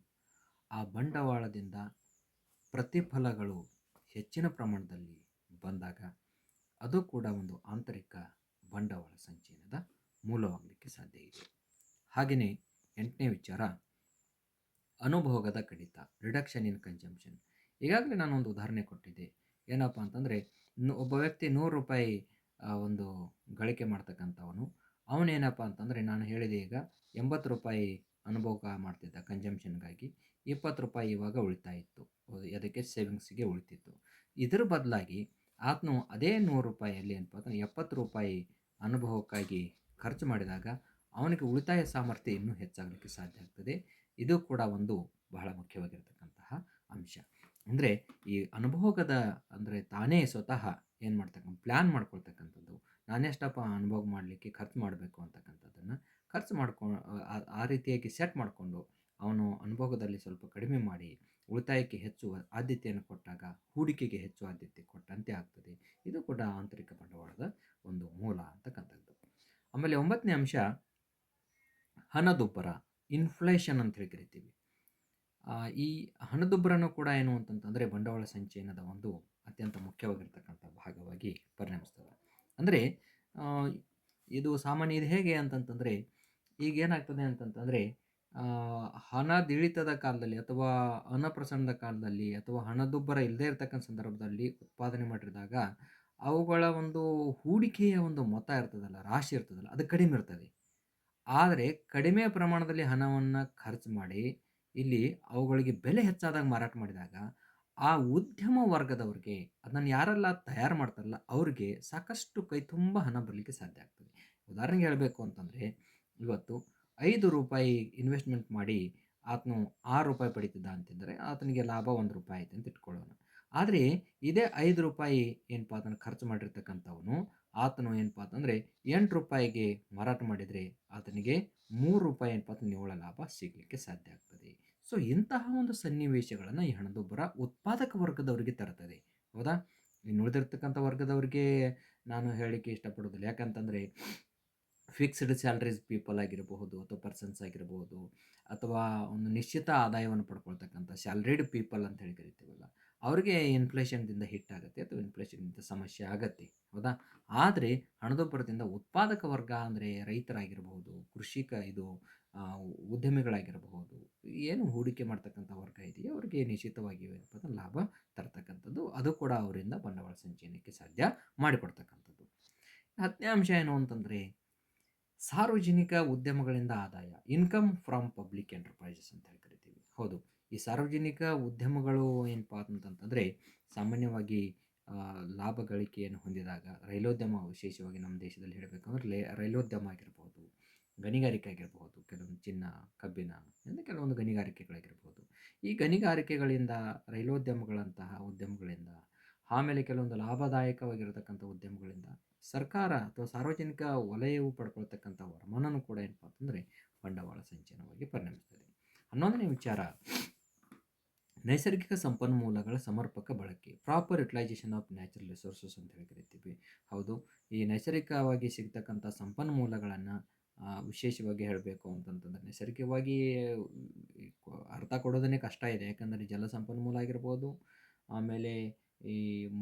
ಆ ಬಂಡವಾಳದಿಂದ ಪ್ರತಿಫಲಗಳು ಹೆಚ್ಚಿನ ಪ್ರಮಾಣದಲ್ಲಿ ಬಂದಾಗ ಅದು ಕೂಡ ಒಂದು ಆಂತರಿಕ ಬಂಡವಾಳ ಸಂಚಯನದ ಮೂಲವಾಗಲಿಕ್ಕೆ ಸಾಧ್ಯ ಇದೆ. ಹಾಗೆಯೇ 8ನೇ ವಿಚಾರ, ಅನುಭೋಗದ ಕಡಿತ, ರಿಡಕ್ಷನ್ ಇನ್ ಕನ್ಸಂಪ್ಷನ್. ಈಗಾಗಲೇ ನಾನೊಂದು ಉದಾಹರಣೆ ಕೊಟ್ಟಿದ್ದೆ. ಏನಪ್ಪ ಅಂತಂದರೆ, ಒಬ್ಬ ವ್ಯಕ್ತಿ 100 ರೂಪಾಯಿ ಒಂದು ಗಳಿಕೆ ಮಾಡ್ತಕ್ಕಂಥವನು, ಅವನೇನಪ್ಪ ಅಂತಂದರೆ, ನಾನು ಹೇಳಿದೆ ಈಗ 80 ರೂಪಾಯಿ ಅನುಭೋಗ ಮಾಡ್ತಿದ್ದ ಕನ್ಸಂಪ್ಷನ್ಗಾಗಿ, 20 ರೂಪಾಯಿ ಇವಾಗ ಉಳಿತಾಯ ಇತ್ತು, ಅದಕ್ಕೆ ಸೇವಿಂಗ್ಸಿಗೆ ಉಳಿತಿತ್ತು. ಇದರ ಬದಲಾಗಿ ಆತನು ಅದೇ 100 ರೂಪಾಯಿಯಲ್ಲಿ ಏನಪ್ಪ ಅಂದರೆ 70 ರೂಪಾಯಿ ಅನುಭವಕ್ಕಾಗಿ ಖರ್ಚು ಮಾಡಿದಾಗ ಅವನಿಗೆ ಉಳಿತಾಯ ಸಾಮರ್ಥ್ಯ ಇನ್ನೂ ಹೆಚ್ಚಾಗಲಿಕ್ಕೆ ಸಾಧ್ಯ ಆಗ್ತದೆ. ಇದು ಕೂಡ ಒಂದು ಬಹಳ ಮುಖ್ಯವಾಗಿರತಕ್ಕಂತಹ ಅಂಶ. ಅಂದರೆ ಈ ಅನುಭೋಗದ ಅಂದರೆ ತಾನೇ ಸ್ವತಃ ಏನು ಮಾಡ್ತಕ್ಕಂಥ ಪ್ಲ್ಯಾನ್ ಮಾಡ್ಕೊಳ್ತಕ್ಕಂಥದ್ದು, ನಾನೆಷ್ಟಪ್ಪ ಅನುಭವ ಮಾಡಲಿಕ್ಕೆ ಖರ್ಚು ಮಾಡಬೇಕು ಅಂತಕ್ಕಂಥದ್ದನ್ನು ಖರ್ಚು ಮಾಡ್ಕೊಂಡು ಆ ರೀತಿಯಾಗಿ ಸೆಟ್ ಮಾಡಿಕೊಂಡು ಅವನು ಅನುಭೋಗದಲ್ಲಿ ಸ್ವಲ್ಪ ಕಡಿಮೆ ಮಾಡಿ ಉಳಿತಾಯಕ್ಕೆ ಹೆಚ್ಚು ಆದ್ಯತೆಯನ್ನು ಕೊಟ್ಟಾಗ ಹೂಡಿಕೆಗೆ ಹೆಚ್ಚು ಆದ್ಯತೆ ಕೊಟ್ಟಂತೆ ಆಗ್ತದೆ. ಇದು ಕೂಡ ಆಂತರಿಕ ಬಂಡವಾಳದ ಒಂದು ಮೂಲ ಅಂತಕ್ಕಂಥದ್ದು. ಆಮೇಲೆ 9ನೇ ಅಂಶ, ಹಣದುಬ್ಬರ, ಇನ್ಫ್ಲೇಷನ್ ಅಂತ ಹೇಳಿ ಕರಿತೀವಿ. ಈ ಹಣದುಬ್ಬರನೂ ಕೂಡ ಏನು ಅಂತಂತಂದರೆ ಬಂಡವಾಳ ಸಂಚಯನದ ಒಂದು ಅತ್ಯಂತ ಮುಖ್ಯವಾಗಿರ್ತಕ್ಕಂಥ ಭಾಗವಾಗಿ ಪರಿಣಮಿಸ್ತದೆ. ಅಂದರೆ ಇದು ಸಾಮಾನ್ಯ ಇದು ಹೇಗೆ ಅಂತಂತಂದರೆ, ಈಗ ಏನಾಗ್ತದೆ ಅಂತಂತಂದರೆ, ಹಣದಿಳಿತದ ಕಾಲದಲ್ಲಿ ಅಥವಾ ಅನ್ನಪ್ರಸನ್ನದ ಕಾಲದಲ್ಲಿ ಅಥವಾ ಹಣದುಬ್ಬರ ಇಲ್ಲದೇ ಇರತಕ್ಕಂಥ ಸಂದರ್ಭದಲ್ಲಿ ಉತ್ಪಾದನೆ ಮಾಡಿದಾಗ ಅವುಗಳ ಒಂದು ಹೂಡಿಕೆಯ ಒಂದು ಮೊತ್ತ ಇರ್ತದಲ್ಲ, ರಾಶಿ ಇರ್ತದಲ್ಲ, ಅದು ಕಡಿಮೆ ಇರ್ತದೆ. ಆದರೆ ಕಡಿಮೆ ಪ್ರಮಾಣದಲ್ಲಿ ಹಣವನ್ನು ಖರ್ಚು ಮಾಡಿ ಇಲ್ಲಿ ಅವುಗಳಿಗೆ ಬೆಲೆ ಹೆಚ್ಚಾದಾಗ ಮಾರಾಟ ಮಾಡಿದಾಗ ಆ ಉದ್ಯಮ ವರ್ಗದವ್ರಿಗೆ, ಅದನ್ನು ಯಾರೆಲ್ಲ ತಯಾರು ಮಾಡ್ತಾರಲ್ಲ ಅವ್ರಿಗೆ ಸಾಕಷ್ಟು ಕೈ ತುಂಬ ಹಣ ಬರಲಿಕ್ಕೆ ಸಾಧ್ಯ ಆಗ್ತದೆ. ಉದಾಹರಣೆಗೆ ಹೇಳಬೇಕು ಅಂತಂದರೆ, ಇವತ್ತು 5 ರೂಪಾಯಿ ಇನ್ವೆಸ್ಟ್ಮೆಂಟ್ ಮಾಡಿ ಆತನು 6 ರೂಪಾಯಿ ಪಡಿತಿದ್ದ ಅಂತಿದ್ದರೆ ಆತನಿಗೆ ಲಾಭ 1 ರೂಪಾಯಿ ಆಯ್ತು ಅಂತ ಇಟ್ಕೊಳ್ಳೋಣ. ಆದರೆ ಇದೇ 5 ರೂಪಾಯಿ ಏನಪ್ಪ ಅದನ್ನು ಖರ್ಚು ಮಾಡಿರ್ತಕ್ಕಂಥವನು ಆತನು ಏನಪ್ಪ ಅಂತಂದರೆ 8 ರೂಪಾಯಿಗೆ ಮಾರಾಟ ಮಾಡಿದರೆ ಆತನಿಗೆ 3 ರೂಪಾಯಿ ಏನಪ್ಪ ಅಂತ ನಿವ್ವಳ ಲಾಭ ಸಿಗಲಿಕ್ಕೆ ಸಾಧ್ಯ ಆಗ್ತದೆ. ಸೊ ಇಂತಹ ಒಂದು ಸನ್ನಿವೇಶಗಳನ್ನು ಈ ಹಣದುಬ್ಬರ ಉತ್ಪಾದಕ ವರ್ಗದವರಿಗೆ ತರ್ತದೆ, ಹೌದಾ? ಇನ್ನು ಉಳಿದಿರ್ತಕ್ಕಂಥ ವರ್ಗದವರಿಗೆ ನಾನು ಹೇಳಲಿಕ್ಕೆ ಇಷ್ಟಪಡೋದಿಲ್ಲ. ಯಾಕಂತಂದರೆ ಫಿಕ್ಸ್ಡ್ ಸ್ಯಾಲ್ರೀಸ್ ಪೀಪಲ್ ಆಗಿರಬಹುದು ಅಥವಾ ಪರ್ಸನ್ಸ್ ಆಗಿರಬಹುದು, ಅಥವಾ ಒಂದು ನಿಶ್ಚಿತ ಆದಾಯವನ್ನು ಪಡ್ಕೊಳ್ತಕ್ಕಂಥ ಸ್ಯಾಲ್ರಿಡ್ ಪೀಪಲ್ ಅಂತ ಹೇಳಿ ಕರಿತೀವಲ್ಲ, ಅವರಿಗೆ ಇನ್ಫ್ಲೇಷನ್ದಿಂದ ಹಿಟ್ ಆಗುತ್ತೆ ಅಥವಾ ಇನ್ಫ್ಲೇಷನ್ದಿಂದ ಸಮಸ್ಯೆ ಆಗತ್ತೆ, ಹೌದಾ? ಆದರೆ ಹಣದುಬ್ಬರದಿಂದ ಉತ್ಪಾದಕ ವರ್ಗ ಅಂದರೆ ರೈತರಾಗಿರಬಹುದು, ಕೃಷಿಕ ಇದು ಉದ್ಯಮಿಗಳಾಗಿರಬಹುದು, ಏನು ಹೂಡಿಕೆ ಮಾಡ್ತಕ್ಕಂಥ ವರ್ಗ ಇದೆಯೋ ಅವರಿಗೆ ನಿಶ್ಚಿತವಾಗಿ ಏನಪ್ಪ ಲಾಭ ತರ್ತಕ್ಕಂಥದ್ದು, ಅದು ಕೂಡ ಅವರಿಂದ ಬಂಡವಾಳ ಸಂಚಯನಕ್ಕೆ ಸಾಧ್ಯ ಮಾಡಿಕೊಡ್ತಕ್ಕಂಥದ್ದು. 10ನೇ ಅಂಶ ಏನು ಅಂತಂದರೆ, ಸಾರ್ವಜನಿಕ ಉದ್ಯಮಗಳಿಂದ ಆದಾಯ, ಇನ್ಕಮ್ ಫ್ರಮ್ ಪಬ್ಲಿಕ್ ಎಂಟರ್ಪ್ರೈಸಸ್ ಅಂತ ಹೇಳಿ ಕರಿತೀವಿ. ಹೌದು, ಈ ಸಾರ್ವಜನಿಕ ಉದ್ಯಮಗಳು ಏನಪ್ಪ ಅಂತಂತಂದರೆ ಸಾಮಾನ್ಯವಾಗಿ ಲಾಭ ಗಳಿಕೆಯನ್ನು ಹೊಂದಿದಾಗ ರೈಲೋದ್ಯಮ, ವಿಶೇಷವಾಗಿ ನಮ್ಮ ದೇಶದಲ್ಲಿ ಹೇಳಬೇಕಂದ್ರೆ ರೈಲೋದ್ಯಮ ಆಗಿರ್ಬೋದು, ಗಣಿಗಾರಿಕೆ ಆಗಿರಬಹುದು, ಕೆಲವೊಂದು ಚಿನ್ನ, ಕಬ್ಬಿಣ ಕೆಲವೊಂದು ಗಣಿಗಾರಿಕೆಗಳಾಗಿರ್ಬೋದು. ಈ ಗಣಿಗಾರಿಕೆಗಳಿಂದ, ರೈಲೋದ್ಯಮಗಳಂತಹ ಉದ್ಯಮಗಳಿಂದ, ಆಮೇಲೆ ಕೆಲವೊಂದು ಲಾಭದಾಯಕವಾಗಿರತಕ್ಕಂಥ ಉದ್ಯಮಗಳಿಂದ ಸರ್ಕಾರ ಅಥವಾ ಸಾರ್ವಜನಿಕ ವಲಯವು ಪಡ್ಕೊಳ್ತಕ್ಕಂಥ ವರಮಾನನೂ ಕೂಡ ಏನಪ್ಪ ಅಂತಂದರೆ ಬಂಡವಾಳ ಸಂಚಯನವಾಗಿ ಪರಿಣಮಿಸ್ತದೆ. 11ನೇ ವಿಚಾರ, ನೈಸರ್ಗಿಕ ಸಂಪನ್ಮೂಲಗಳ ಸಮರ್ಪಕ ಬಳಕೆ, proper utilisation of natural resources ಅಂತ ಹೇಳಿ ಕರಿತೀವಿ. ಹೌದು, ಈ ನೈಸರ್ಗಿಕವಾಗಿ ಸಿಗ್ತಕ್ಕಂಥ ಸಂಪನ್ಮೂಲಗಳನ್ನು ವಿಶೇಷವಾಗಿ ಹೇಳಬೇಕು ಅಂತಂತಂದರೆ, ನೈಸರ್ಗಿಕವಾಗಿ ಅರ್ಥ ಕೊಡೋದನ್ನೇ ಕಷ್ಟ ಇದೆ. ಯಾಕಂದರೆ ಜಲ ಸಂಪನ್ಮೂಲ ಆಗಿರ್ಬೋದು, ಆಮೇಲೆ ಈ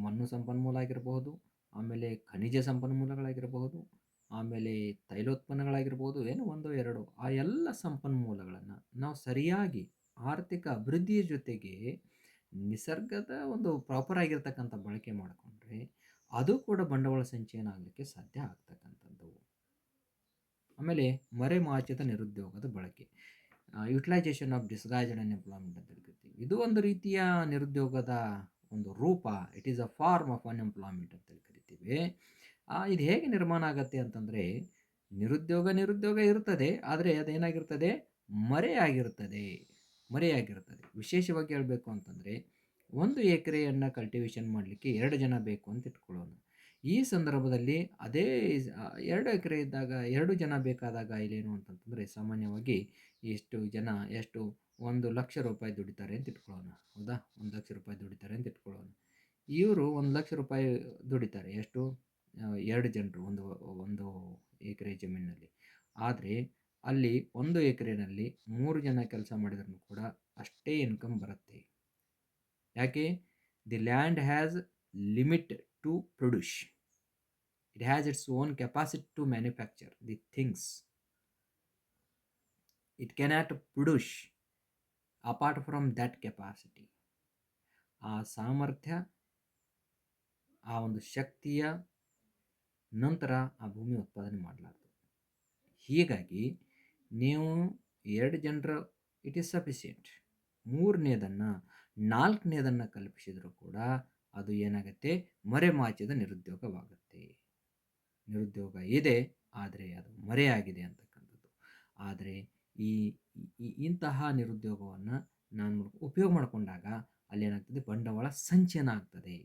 ಮಣ್ಣು ಸಂಪನ್ಮೂಲ ಆಗಿರಬಹುದು, ಆಮೇಲೆ ಖನಿಜ ಸಂಪನ್ಮೂಲಗಳಾಗಿರಬಹುದು, ಆಮೇಲೆ ತೈಲೋತ್ಪನ್ನಗಳಾಗಿರ್ಬೋದು, ಏನು ಒಂದೋ ಎರಡೋ ಆ ಎಲ್ಲ ಸಂಪನ್ಮೂಲಗಳನ್ನು ನಾವು ಸರಿಯಾಗಿ ಆರ್ಥಿಕ ಅಭಿವೃದ್ಧಿಯ ಜೊತೆಗೆ ನಿಸರ್ಗದ ಒಂದು ಪ್ರಾಪರ್ ಆಗಿರ್ತಕ್ಕಂಥ ಬಳಕೆ ಮಾಡಿಕೊಂಡ್ರೆ ಅದು ಕೂಡ ಬಂಡವಾಳ ಸಂಚಯನ ಆಗಲಿಕ್ಕೆ ಸಾಧ್ಯ ಆಗ್ತಕ್ಕಂಥದ್ದು. ಆಮೇಲೆ ಮರೆಮಾಚಿದ ನಿರುದ್ಯೋಗದ ಬಳಕೆ, ಯುಟಿಲೈಸೇಷನ್ ಆಫ್ ಡಿಸ್ಗೈಸ್ಡ್ ಅನ್ಎಂಪ್ಲಾಯ್ಮೆಂಟ್ ಅಂತ ಹೇಳ್ತೀವಿ. ಇದು ಒಂದು ರೀತಿಯ ನಿರುದ್ಯೋಗದ ಒಂದು ರೂಪ. It is a form of unemployment ಅಂತ ಕರಿತೀವಿ. ಇದು ಹೇಗೆ ನಿರ್ಮಾಣ ಆಗತ್ತೆ ಅಂತಂದರೆ, ನಿರುದ್ಯೋಗ ಇರ್ತದೆ, ಆದರೆ ಅದೇನಾಗಿರ್ತದೆ, ಮರೆಯಾಗಿರ್ತದೆ. ವಿಶೇಷವಾಗಿ ಹೇಳಬೇಕು ಅಂತಂದರೆ, 1 ಎಕರೆಯನ್ನು ಕಲ್ಟಿವೇಷನ್ ಮಾಡಲಿಕ್ಕೆ 2 ಜನ ಬೇಕು ಅಂತ ಇಟ್ಕೊಳ್ಳೋಣ. ಈ ಸಂದರ್ಭದಲ್ಲಿ ಅದೇ 2 ಎಕರೆ ಇದ್ದಾಗ 2 ಜನ ಬೇಕಾದಾಗ ಇಲ್ಲೇನು ಅಂತಂತಂದರೆ, ಸಾಮಾನ್ಯವಾಗಿ ಎಷ್ಟು 1 ಲಕ್ಷ ರೂಪಾಯಿ ದುಡಿತಾರೆ ಅಂತ ಇಟ್ಕೊಳ್ಳೋಣ. ಹೌದಾ, 1 ಲಕ್ಷ ರೂಪಾಯಿ ದುಡಿತಾರೆ ಅಂತ ಇಟ್ಕೊಳ್ಳೋಣ. ಇವರು 1 ಲಕ್ಷ ರೂಪಾಯಿ ದುಡಿತಾರೆ. ಎಷ್ಟು? 2 ಜನರು ಒಂದು ಎಕರೆ ಜಮೀನಿನಲ್ಲಿ. ಆದರೆ ಅಲ್ಲಿ 1 ಎಕರೆನಲ್ಲಿ 3 ಜನ ಕೆಲಸ ಮಾಡಿದ್ರೂ ಕೂಡ ಅಷ್ಟೇ ಇನ್ಕಮ್ ಬರುತ್ತೆ. ಯಾಕೆ? The land has limit to produce. It has its own capacity to manufacture the things. It cannot produce apart from that capacity. ಆ ಸಾಮರ್ಥ್ಯ, ಆ ಒಂದು ಶಕ್ತಿಯ ನಂತರ ಆ ಭೂಮಿ ಉತ್ಪಾದನೆ ಮಾಡಲಾರ್ದು. ಹೀಗಾಗಿ ನೀವು 2 ಜನರ ಇಟ್ ಈಸ್ ಸಫಿಷಿಯೆಂಟ್. 3ನೇದನ್ನು 4ನೇದನ್ನು ಕಲ್ಪಿಸಿದರೂ ಕೂಡ ಅದು ಏನಾಗುತ್ತೆ, ಮರೆಮಾಚಿದ ನಿರುದ್ಯೋಗವಾಗುತ್ತೆ. ನಿರುದ್ಯೋಗ ಇದೆ, ಆದರೆ ಅದು ಮರೆಯಾಗಿದೆ ಅಂತಕ್ಕಂಥದ್ದು. ಆದರೆ ಇಂತಹ ನಿರುದ್ಯೋಗವನ್ನು ನಾನು ಉಪಯೋಗ ಮಾಡಿಕೊಂಡಾಗ ಅಲ್ಲೇನಾಗ್ತದೆ, ಬಂಡವಾಳ ಸಂಚಯನ ಆಗ್ತದೆ.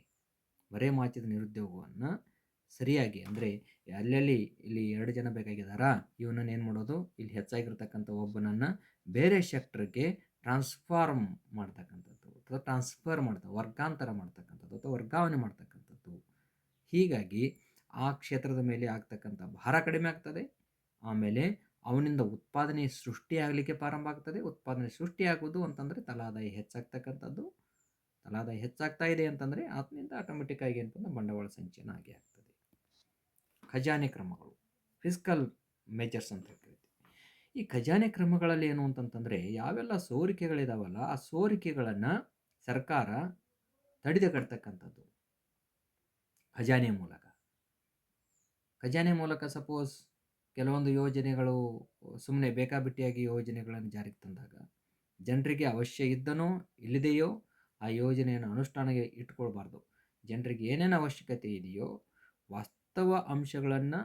ಮರೆಮಾಚಿದ ನಿರುದ್ಯೋಗವನ್ನು ಸರಿಯಾಗಿ, ಅಂದರೆ ಇಲ್ಲಿ 2 ಜನ ಬೇಕಾಗಿದ್ದಾರಾ, ಇವನನ್ನು ಏನು ಮಾಡೋದು, ಇಲ್ಲಿ ಹೆಚ್ಚಾಗಿರ್ತಕ್ಕಂಥ ಒಬ್ಬನನ್ನು ಬೇರೆ ಸೆಕ್ಟರ್ಗೆ ಟ್ರಾನ್ಸ್ಫರ್ ಮಾಡ್ತಕ್ಕಂಥದ್ದು, ಅಥವಾ ವರ್ಗಾಂತರ ಮಾಡ್ತಕ್ಕಂಥದ್ದು, ಅಥವಾ ವರ್ಗಾವಣೆ ಮಾಡ್ತಕ್ಕಂಥದ್ದು. ಹೀಗಾಗಿ ಆ ಕ್ಷೇತ್ರದ ಮೇಲೆ ಆಗ್ತಕ್ಕಂಥ ಭಾರ ಕಡಿಮೆ ಆಗ್ತದೆ. ಆಮೇಲೆ ಅವನಿಂದ ಉತ್ಪಾದನೆ ಸೃಷ್ಟಿಯಾಗಲಿಕ್ಕೆ ಪ್ರಾರಂಭ ಆಗ್ತದೆ. ಉತ್ಪಾದನೆ ಸೃಷ್ಟಿಯಾಗುವುದು ಅಂತಂದರೆ ತಲಾದಾಯ ಹೆಚ್ಚಾಗ್ತಕ್ಕಂಥದ್ದು. ತಲಾದಾಯ ಹೆಚ್ಚಾಗ್ತಾ ಇದೆ ಅಂತಂದರೆ ಅದರಿಂದ ಆಟೋಮೆಟಿಕ್ಕಾಗಿ ಏನಂತಂದ್ರೆ ಬಂಡವಾಳ ಸಂಚಯನ ಆಗೇ ಆಗ್ತದೆ. ಖಜಾನೆ ಕ್ರಮಗಳು, ಫಿಸ್ಕಲ್ ಮೆಜರ್ಸ್ ಅಂತ ಹೇಳ್ತೀವಿ. ಈ ಖಜಾನೆ ಕ್ರಮಗಳಲ್ಲಿ ಏನು ಅಂತಂತಂದರೆ, ಯಾವೆಲ್ಲ ಸೋರಿಕೆಗಳಿದಾವಲ್ಲ ಆ ಸೋರಿಕೆಗಳನ್ನು ಸರ್ಕಾರ ತಡೆಗಟ್ಟತಕ್ಕಂಥದ್ದು ಖಜಾನೆ ಮೂಲಕ. ಸಪೋಸ್ ಕೆಲವೊಂದು ಯೋಜನೆಗಳು ಸುಮ್ಮನೆ ಬೇಕಾಬಿಟ್ಟಿಯಾಗಿ ಯೋಜನೆಗಳನ್ನು ಜಾರಿಗೆ ತಂದಾಗ ಜನರಿಗೆ ಅವಶ್ಯ ಇದ್ದನೋ ಇಲ್ಲದೆಯೋ ಆ ಯೋಜನೆಯನ್ನು ಅನುಷ್ಠಾನಕ್ಕೆ ಇಟ್ಕೊಳ್ಬಾರ್ದು. ಜನರಿಗೆ ಏನೇನು ಅವಶ್ಯಕತೆ ಇದೆಯೋ ವಾಸ್ತವ ಅಂಶಗಳನ್ನು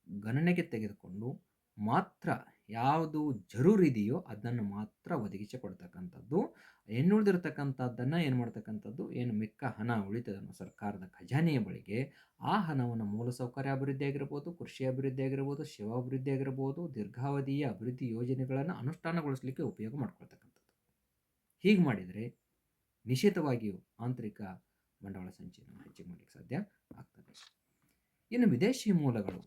ಗಣನೆಗೆ ತೆಗೆದುಕೊಂಡು ಮಾತ್ರ ಯಾವುದು ಜರೂರಿದೆಯೋ ಅದನ್ನು ಮಾತ್ರ ಒದಗಿಸಿಕೊಡ್ತಕ್ಕಂಥದ್ದು. ಇನ್ನುಳಿದಿರ್ತಕ್ಕಂಥದ್ದನ್ನು ಏನು ಮಾಡ್ತಕ್ಕಂಥದ್ದು, ಏನು ಮಿಕ್ಕ ಹಣ ಉಳಿತದನ್ನು ಸರ್ಕಾರದ ಖಜಾನೆಯ ಬಳಿಗೆ, ಆ ಹಣವನ್ನು ಮೂಲಸೌಕರ್ಯ ಅಭಿವೃದ್ಧಿ ಆಗಿರ್ಬೋದು, ಕೃಷಿ ಅಭಿವೃದ್ಧಿ ಆಗಿರ್ಬೋದು, ಸೇವಾಭಿವೃದ್ಧಿ ಆಗಿರ್ಬೋದು, ದೀರ್ಘಾವಧಿಯ ಅಭಿವೃದ್ಧಿ ಯೋಜನೆಗಳನ್ನು ಅನುಷ್ಠಾನಗೊಳಿಸಲಿಕ್ಕೆ ಉಪಯೋಗ ಮಾಡ್ಕೊಳ್ತಕ್ಕಂಥದ್ದು. ಹೀಗೆ ಮಾಡಿದರೆ ನಿಶ್ಚಿತವಾಗಿಯೂ ಆಂತರಿಕ ಬಂಡವಾಳ ಸಂಚಯನ ಹೆಚ್ಚಿಗೆ ಮಾಡಲಿಕ್ಕೆ ಸಾಧ್ಯ ಆಗ್ತದೆ. ಇನ್ನು ವಿದೇಶಿ ಮೂಲಗಳು,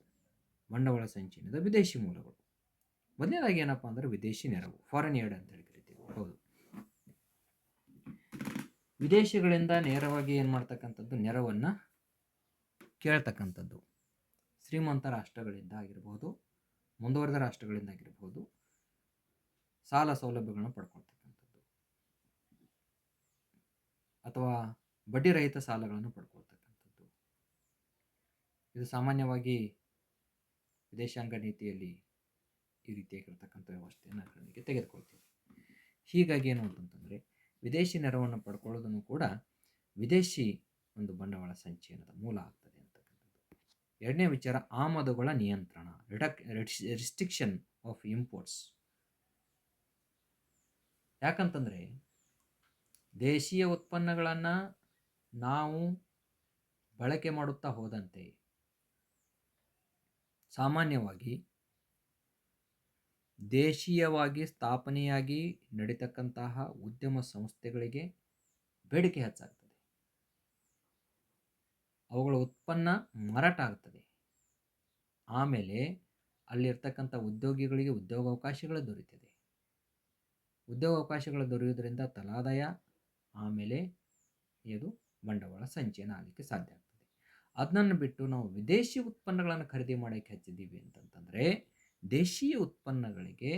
ಬಂಡವಾಳ ಸಂಚಯನದ ವಿದೇಶಿ ಮೂಲಗಳು. ಮೊದಲನೇದಾಗಿ ಏನಪ್ಪ ಅಂದರೆ ವಿದೇಶಿ ನೆರವು, ಫಾರಿನ್ ಏಡ್ ಅಂತ ಹೇಳಿ ಕರಿತೀವಿ. ಹೌದು, ವಿದೇಶಗಳಿಂದ ನೇರವಾಗಿ ಏನು ಮಾಡ್ತಕ್ಕಂಥದ್ದು, ನೆರವನ್ನು ಕೇಳ್ತಕ್ಕಂಥದ್ದು. ಶ್ರೀಮಂತ ರಾಷ್ಟ್ರಗಳಿಂದ ಆಗಿರ್ಬೋದು, ಮುಂದುವರೆದ ರಾಷ್ಟ್ರಗಳಿಂದ ಆಗಿರ್ಬೋದು, ಸಾಲ ಸೌಲಭ್ಯಗಳನ್ನು ಪಡ್ಕೊಳ್ತಕ್ಕಂಥದ್ದು ಅಥವಾ ಬಡ್ಡಿ ರಹಿತ ಸಾಲಗಳನ್ನು ಪಡ್ಕೊಳ್ತಕ್ಕಂಥದ್ದು. ಇದು ಸಾಮಾನ್ಯವಾಗಿ ವಿದೇಶಾಂಗ ನೀತಿಯಲ್ಲಿ ಈ ರೀತಿಯಾಗಿರ್ತಕ್ಕಂಥ ವ್ಯವಸ್ಥೆಯನ್ನು ಗಣನೆಗೆ ತೆಗೆದುಕೊಳ್ತೀವಿ. ಹೀಗಾಗಿ ಏನು ಅಂತಂತಂದರೆ, ವಿದೇಶಿ ನೆರವನ್ನು ಪಡ್ಕೊಳ್ಳೋದನ್ನು ಕೂಡ ವಿದೇಶಿ ಒಂದು ಬಂಡವಾಳ ಸಂಚಯನದ ಮೂಲ ಆಗ್ತದೆ ಅಂತಕ್ಕಂಥದ್ದು. 2ನೇ ವಿಚಾರ, ಆಮದುಗಳ ನಿಯಂತ್ರಣ, ರಿಸ್ಟ್ರಿಕ್ಷನ್ ಆಫ್ ಇಂಪೋರ್ಟ್ಸ್. ಯಾಕಂತಂದರೆ ದೇಶೀಯ ಉತ್ಪನ್ನಗಳನ್ನು ನಾವು ಬಳಕೆ ಮಾಡುತ್ತಾ ಹೋದಂತೆ ಸಾಮಾನ್ಯವಾಗಿ ದೇಶೀಯವಾಗಿ ಸ್ಥಾಪನೆಯಾಗಿ ನಡೀತಕ್ಕಂತಹ ಉದ್ಯಮ ಸಂಸ್ಥೆಗಳಿಗೆ ಬೇಡಿಕೆ ಹೆಚ್ಚಾಗ್ತದೆ, ಅವುಗಳ ಉತ್ಪನ್ನ ಮಾರಾಟ ಆಗ್ತದೆ. ಆಮೇಲೆ ಅಲ್ಲಿರ್ತಕ್ಕಂಥ ಉದ್ಯೋಗಿಗಳಿಗೆ ಉದ್ಯೋಗಾವಕಾಶಗಳು ದೊರೀತದೆ. ಉದ್ಯೋಗಾವಕಾಶಗಳು ದೊರೆಯುವುದರಿಂದ ತಲಾದಾಯ, ಆಮೇಲೆ ಇದು ಬಂಡವಾಳ ಸಂಚಯನ ಆಗಲಿಕ್ಕೆ ಸಾಧ್ಯ ಆಗ್ತದೆ. ಅದನ್ನು ಬಿಟ್ಟು ನಾವು ವಿದೇಶಿ ಉತ್ಪನ್ನಗಳನ್ನು ಖರೀದಿ ಮಾಡೋಕ್ಕೆ ಹಚ್ಚಿದ್ದೀವಿ ಅಂತಂತಂದರೆ ದೇಶೀಯ ಉತ್ಪನ್ನಗಳಿಗೆ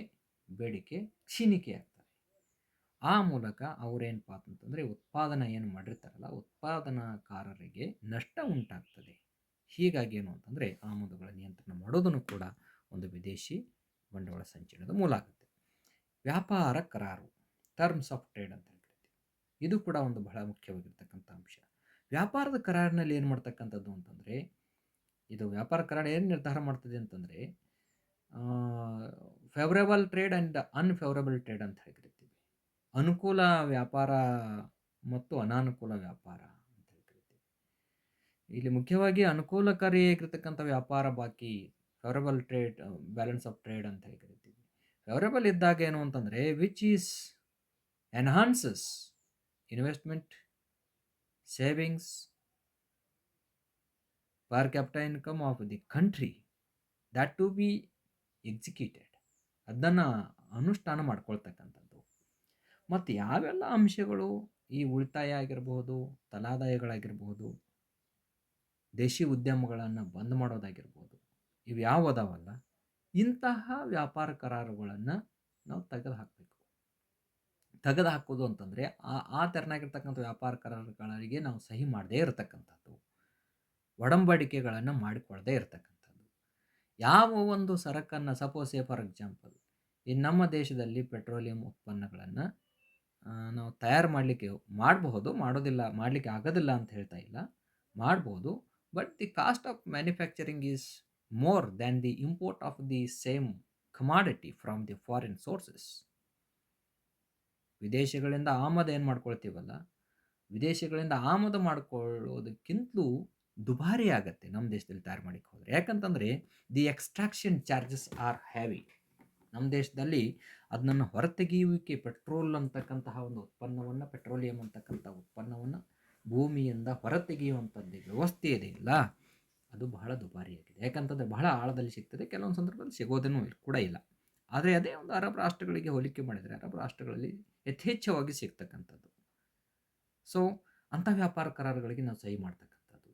ಬೇಡಿಕೆ ಕ್ಷೀಣಿಕೆ ಆಗ್ತದೆ. ಆ ಮೂಲಕ ಅವರೇನಪ್ಪ ಅಂತಂದರೆ ಉತ್ಪಾದನೆ ಏನು ಮಾಡಿರ್ತಾರಲ್ಲ ಉತ್ಪಾದನಾಕಾರರಿಗೆ ನಷ್ಟ ಉಂಟಾಗ್ತದೆ. ಹೀಗಾಗಿ ಏನು ಅಂತಂದರೆ ಆಮದುಗಳ ನಿಯಂತ್ರಣ ಮಾಡೋದನ್ನು ಕೂಡ ಒಂದು ವಿದೇಶಿ ಬಂಡವಾಳ ಸಂಚಯನದ ಮೂಲ ಆಗುತ್ತೆ. ವ್ಯಾಪಾರ ಕರಾರು, ಟರ್ಮ್ಸ್ ಆಫ್ ಟ್ರೇಡ್ ಅಂತ ಹೇಳ್ತೀವಿ, ಇದು ಕೂಡ ಒಂದು ಬಹಳ ಮುಖ್ಯವಾಗಿರ್ತಕ್ಕಂಥ ಅಂಶ. ವ್ಯಾಪಾರದ ಕರಾರಿನಲ್ಲಿ ಏನು ಮಾಡ್ತಕ್ಕಂಥದ್ದು ಅಂತಂದರೆ, ಇದು ವ್ಯಾಪಾರ ಕರಾರು ಏನು ನಿರ್ಧಾರ ಮಾಡ್ತದೆ ಅಂತಂದರೆ favourable trade and unfavourable trade ಅಂತ ಹೇಳ್ತಿರ್ತೀವಿ. ಅನುಕೂಲ ವ್ಯಾಪಾರ ಮತ್ತು ಅನಾನುಕೂಲ ವ್ಯಾಪಾರ ಅಂತ ಹೇಳ್ತಿರ್ತೀವಿ. ಇಲ್ಲಿ ಮುಖ್ಯವಾಗಿ ಅನುಕೂಲಕಾರಿಯಾಗಿರ್ತಕ್ಕಂಥ ವ್ಯಾಪಾರ ಬಾಕಿ favourable trade, balance of trade ಅಂತ ಹೇಳ್ತಿರ್ತೀವಿ. ಫೇವರೇಬಲ್ ಇದ್ದಾಗ ಏನು ಅಂತಂದರೆ which is enhances investment, savings, per capital income of the country, that to be executed, ಅದನ್ನು ಅನುಷ್ಠಾನ ಮಾಡ್ಕೊಳ್ತಕ್ಕಂಥದ್ದು. ಮತ್ತು ಯಾವೆಲ್ಲ ಅಂಶಗಳು ಈ ಉಳಿತಾಯ ಆಗಿರಬಹುದು, ತಲಾದಾಯಗಳಾಗಿರ್ಬೋದು, ದೇಶಿ ಉದ್ಯಮಗಳನ್ನು ಬಂದ್ ಮಾಡೋದಾಗಿರ್ಬೋದು, ಇವು ಯಾವುದವಲ್ಲ ಇಂತಹ ವ್ಯಾಪಾರ ಕರಾರುಗಳನ್ನು ನಾವು ತೆಗೆದು ಹಾಕಬೇಕು. ತೆಗೆದು ಹಾಕೋದು ಅಂತಂದರೆ ಆ ತೆರನಾಗಿರ್ತಕ್ಕಂಥ ವ್ಯಾಪಾರ ಕರಾರುಗಳಿಗೆ ನಾವು ಸಹಿ ಮಾಡದೇ ಇರತಕ್ಕಂಥದ್ದು, ಒಡಂಬಡಿಕೆಗಳನ್ನು ಮಾಡಿಕೊಳ್ಳದೇ ಇರತಕ್ಕಂಥದ್ದು. ಯಾವ ಒಂದು ಸರಕನ್ನು ಸಪೋಸ್ ಫಾರ್ ಎಕ್ಸಾಂಪಲ್ ಈ ನಮ್ಮ ದೇಶದಲ್ಲಿ ಪೆಟ್ರೋಲಿಯಂ ಉತ್ಪನ್ನಗಳನ್ನು ನಾವು ತಯಾರು ಮಾಡಬಹುದು, ಮಾಡೋದಿಲ್ಲ, ಮಾಡಲಿಕ್ಕೆ ಆಗೋದಿಲ್ಲ ಅಂತ ಹೇಳ್ತಾ ಇಲ್ಲ, ಮಾಡ್ಬೋದು. But the cost of manufacturing is more than the import of the same commodity from the foreign sources. ವಿದೇಶಗಳಿಂದ ಆಮದು ಏನು ಮಾಡ್ಕೊಳ್ತೀವಲ್ಲ, ವಿದೇಶಗಳಿಂದ ಆಮದು ಮಾಡ್ಕೊಳ್ಳೋದಕ್ಕಿಂತಲೂ ದುಬಾರಿ ಆಗುತ್ತೆ ನಮ್ಮ ದೇಶದಲ್ಲಿ ತಯಾರು ಮಾಡಿಕ್ಕೆ ಹೋದರೆ. ಯಾಕಂತಂದರೆ the extraction charges are heavy. ನಮ್ಮ ದೇಶದಲ್ಲಿ ಅದನ್ನು ಹೊರತೆಗೆಯುವಿಕೆ, ಪೆಟ್ರೋಲ್ ಅಂತಕ್ಕಂತಹ ಒಂದು ಉತ್ಪನ್ನವನ್ನು, ಪೆಟ್ರೋಲಿಯಂ ಅಂತಕ್ಕಂಥ ಉತ್ಪನ್ನವನ್ನು ಭೂಮಿಯಿಂದ ಹೊರತೆಗೆಯುವಂಥದ್ದು ವ್ಯವಸ್ಥೆ ಇದೆಯಲ್ಲ, ಅದು ಬಹಳ ದುಬಾರಿಯಾಗಿದೆ. ಯಾಕಂತಂದರೆ ಬಹಳ ಆಳದಲ್ಲಿ ಸಿಗ್ತದೆ, ಕೆಲವೊಂದು ಸಂದರ್ಭದಲ್ಲಿ ಸಿಗೋದೇನೂ ಕೂಡ ಇಲ್ಲ. ಆದರೆ ಅದೇ ಒಂದು ಅರಬ್ ರಾಷ್ಟ್ರಗಳಿಗೆ ಹೋಲಿಕೆ ಮಾಡಿದರೆ ಅರಬ್ ರಾಷ್ಟ್ರಗಳಲ್ಲಿ ಯಥೇಚ್ಛವಾಗಿ ಸಿಗ್ತಕ್ಕಂಥದ್ದು. ಸೊ ಅಂಥ ವ್ಯಾಪಾರ ಕರಾರುಗಳಿಗೆ ನಾವು ಸಹಿ ಮಾಡ್ತಕ್ಕಂಥದ್ದು,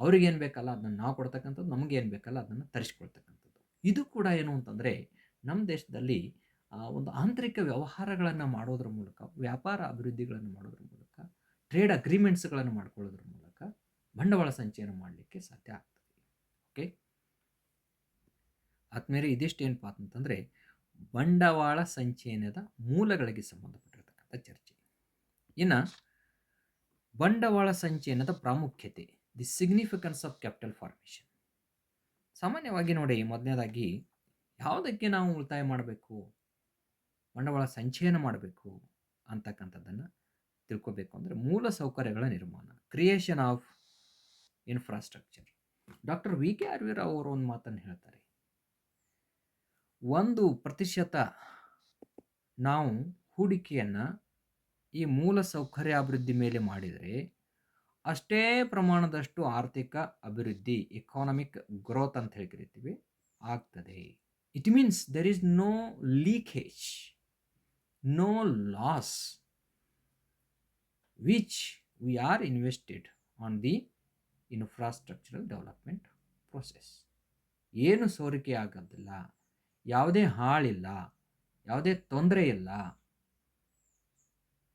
ಅವ್ರಿಗೇನು ಬೇಕಲ್ಲ ಅದನ್ನು ನಾವು ಕೊಡ್ತಕ್ಕಂಥದ್ದು, ನಮಗೇನು ಬೇಕಲ್ಲ ಅದನ್ನು ತರಿಸ್ಕೊಳ್ತಕ್ಕಂಥದ್ದು. ಇದು ಕೂಡ ಏನು ಅಂತಂದರೆ ನಮ್ಮ ದೇಶದಲ್ಲಿ ಒಂದು ಆಂತರಿಕ ವ್ಯವಹಾರಗಳನ್ನು ಮಾಡೋದ್ರ ಮೂಲಕ, ವ್ಯಾಪಾರ ಅಭಿವೃದ್ಧಿಗಳನ್ನು ಮಾಡೋದ್ರ ಮೂಲಕ, ಟ್ರೇಡ್ ಅಗ್ರಿಮೆಂಟ್ಸ್ಗಳನ್ನು ಮಾಡ್ಕೊಳ್ಳೋದ್ರ ಮೂಲಕ ಬಂಡವಾಳ ಸಂಚಯನ ಮಾಡಲಿಕ್ಕೆ ಸಾಧ್ಯ ಆಗ್ತದೆ. ಓಕೆ, ಆದ್ಮೇಲೆ ಇದಿಷ್ಟು ಏನಪ್ಪ ಅಂತಂದರೆ ಬಂಡವಾಳ ಸಂಚಯನದ ಮೂಲಗಳಿಗೆ ಸಂಬಂಧಪಟ್ಟಿರ್ತಕ್ಕಂಥ ಚರ್ಚೆ. ಇನ್ನು ಬಂಡವಾಳ ಸಂಚಯನದ ಪ್ರಾಮುಖ್ಯತೆ, the significance of capital formation. ಸಾಮಾನ್ಯವಾಗಿ ನೋಡಿ, ಮೊದಲನೇದಾಗಿ ಯಾವುದಕ್ಕೆ ನಾವು ಉಳಿತಾಯ ಮಾಡಬೇಕು, ಬಂಡವಾಳ ಸಂಚಯನ ಮಾಡಬೇಕು ಅಂತಕ್ಕಂಥದ್ದನ್ನು ತಿಳ್ಕೋಬೇಕು ಅಂದರೆ ಮೂಲ ಸೌಕರ್ಯಗಳ ನಿರ್ಮಾಣ, creation of infrastructure. Doctor V K ಆರ್ವಿರಾವ್ ಅವರು ಒಂದು ಮಾತನ್ನು ಹೇಳ್ತಾರೆ, 1% ನಾವು ಹೂಡಿಕೆಯನ್ನು ಈ ಮೂಲ ಸೌಕರ್ಯ ಅಭಿವೃದ್ಧಿ ಮೇಲೆ ಮಾಡಿದರೆ ಅಷ್ಟೇ ಪ್ರಮಾಣದಷ್ಟು ಆರ್ಥಿಕ ಅಭಿವೃದ್ಧಿ, ಎಕಾನಮಿಕ್ ಗ್ರೋತ್ ಅಂತ ಹೇಳಿ ಕರಿತೀವಿ, ಆಗ್ತದೆ. It means there is no leakage, no loss which we are invested on the infrastructural development process. ಏನು ಸೋರಿಕೆ ಆಗೋದಿಲ್ಲ, ಯಾವುದೇ ಹಾಳಿಲ್ಲ, ಯಾವುದೇ ತೊಂದರೆ ಇಲ್ಲ,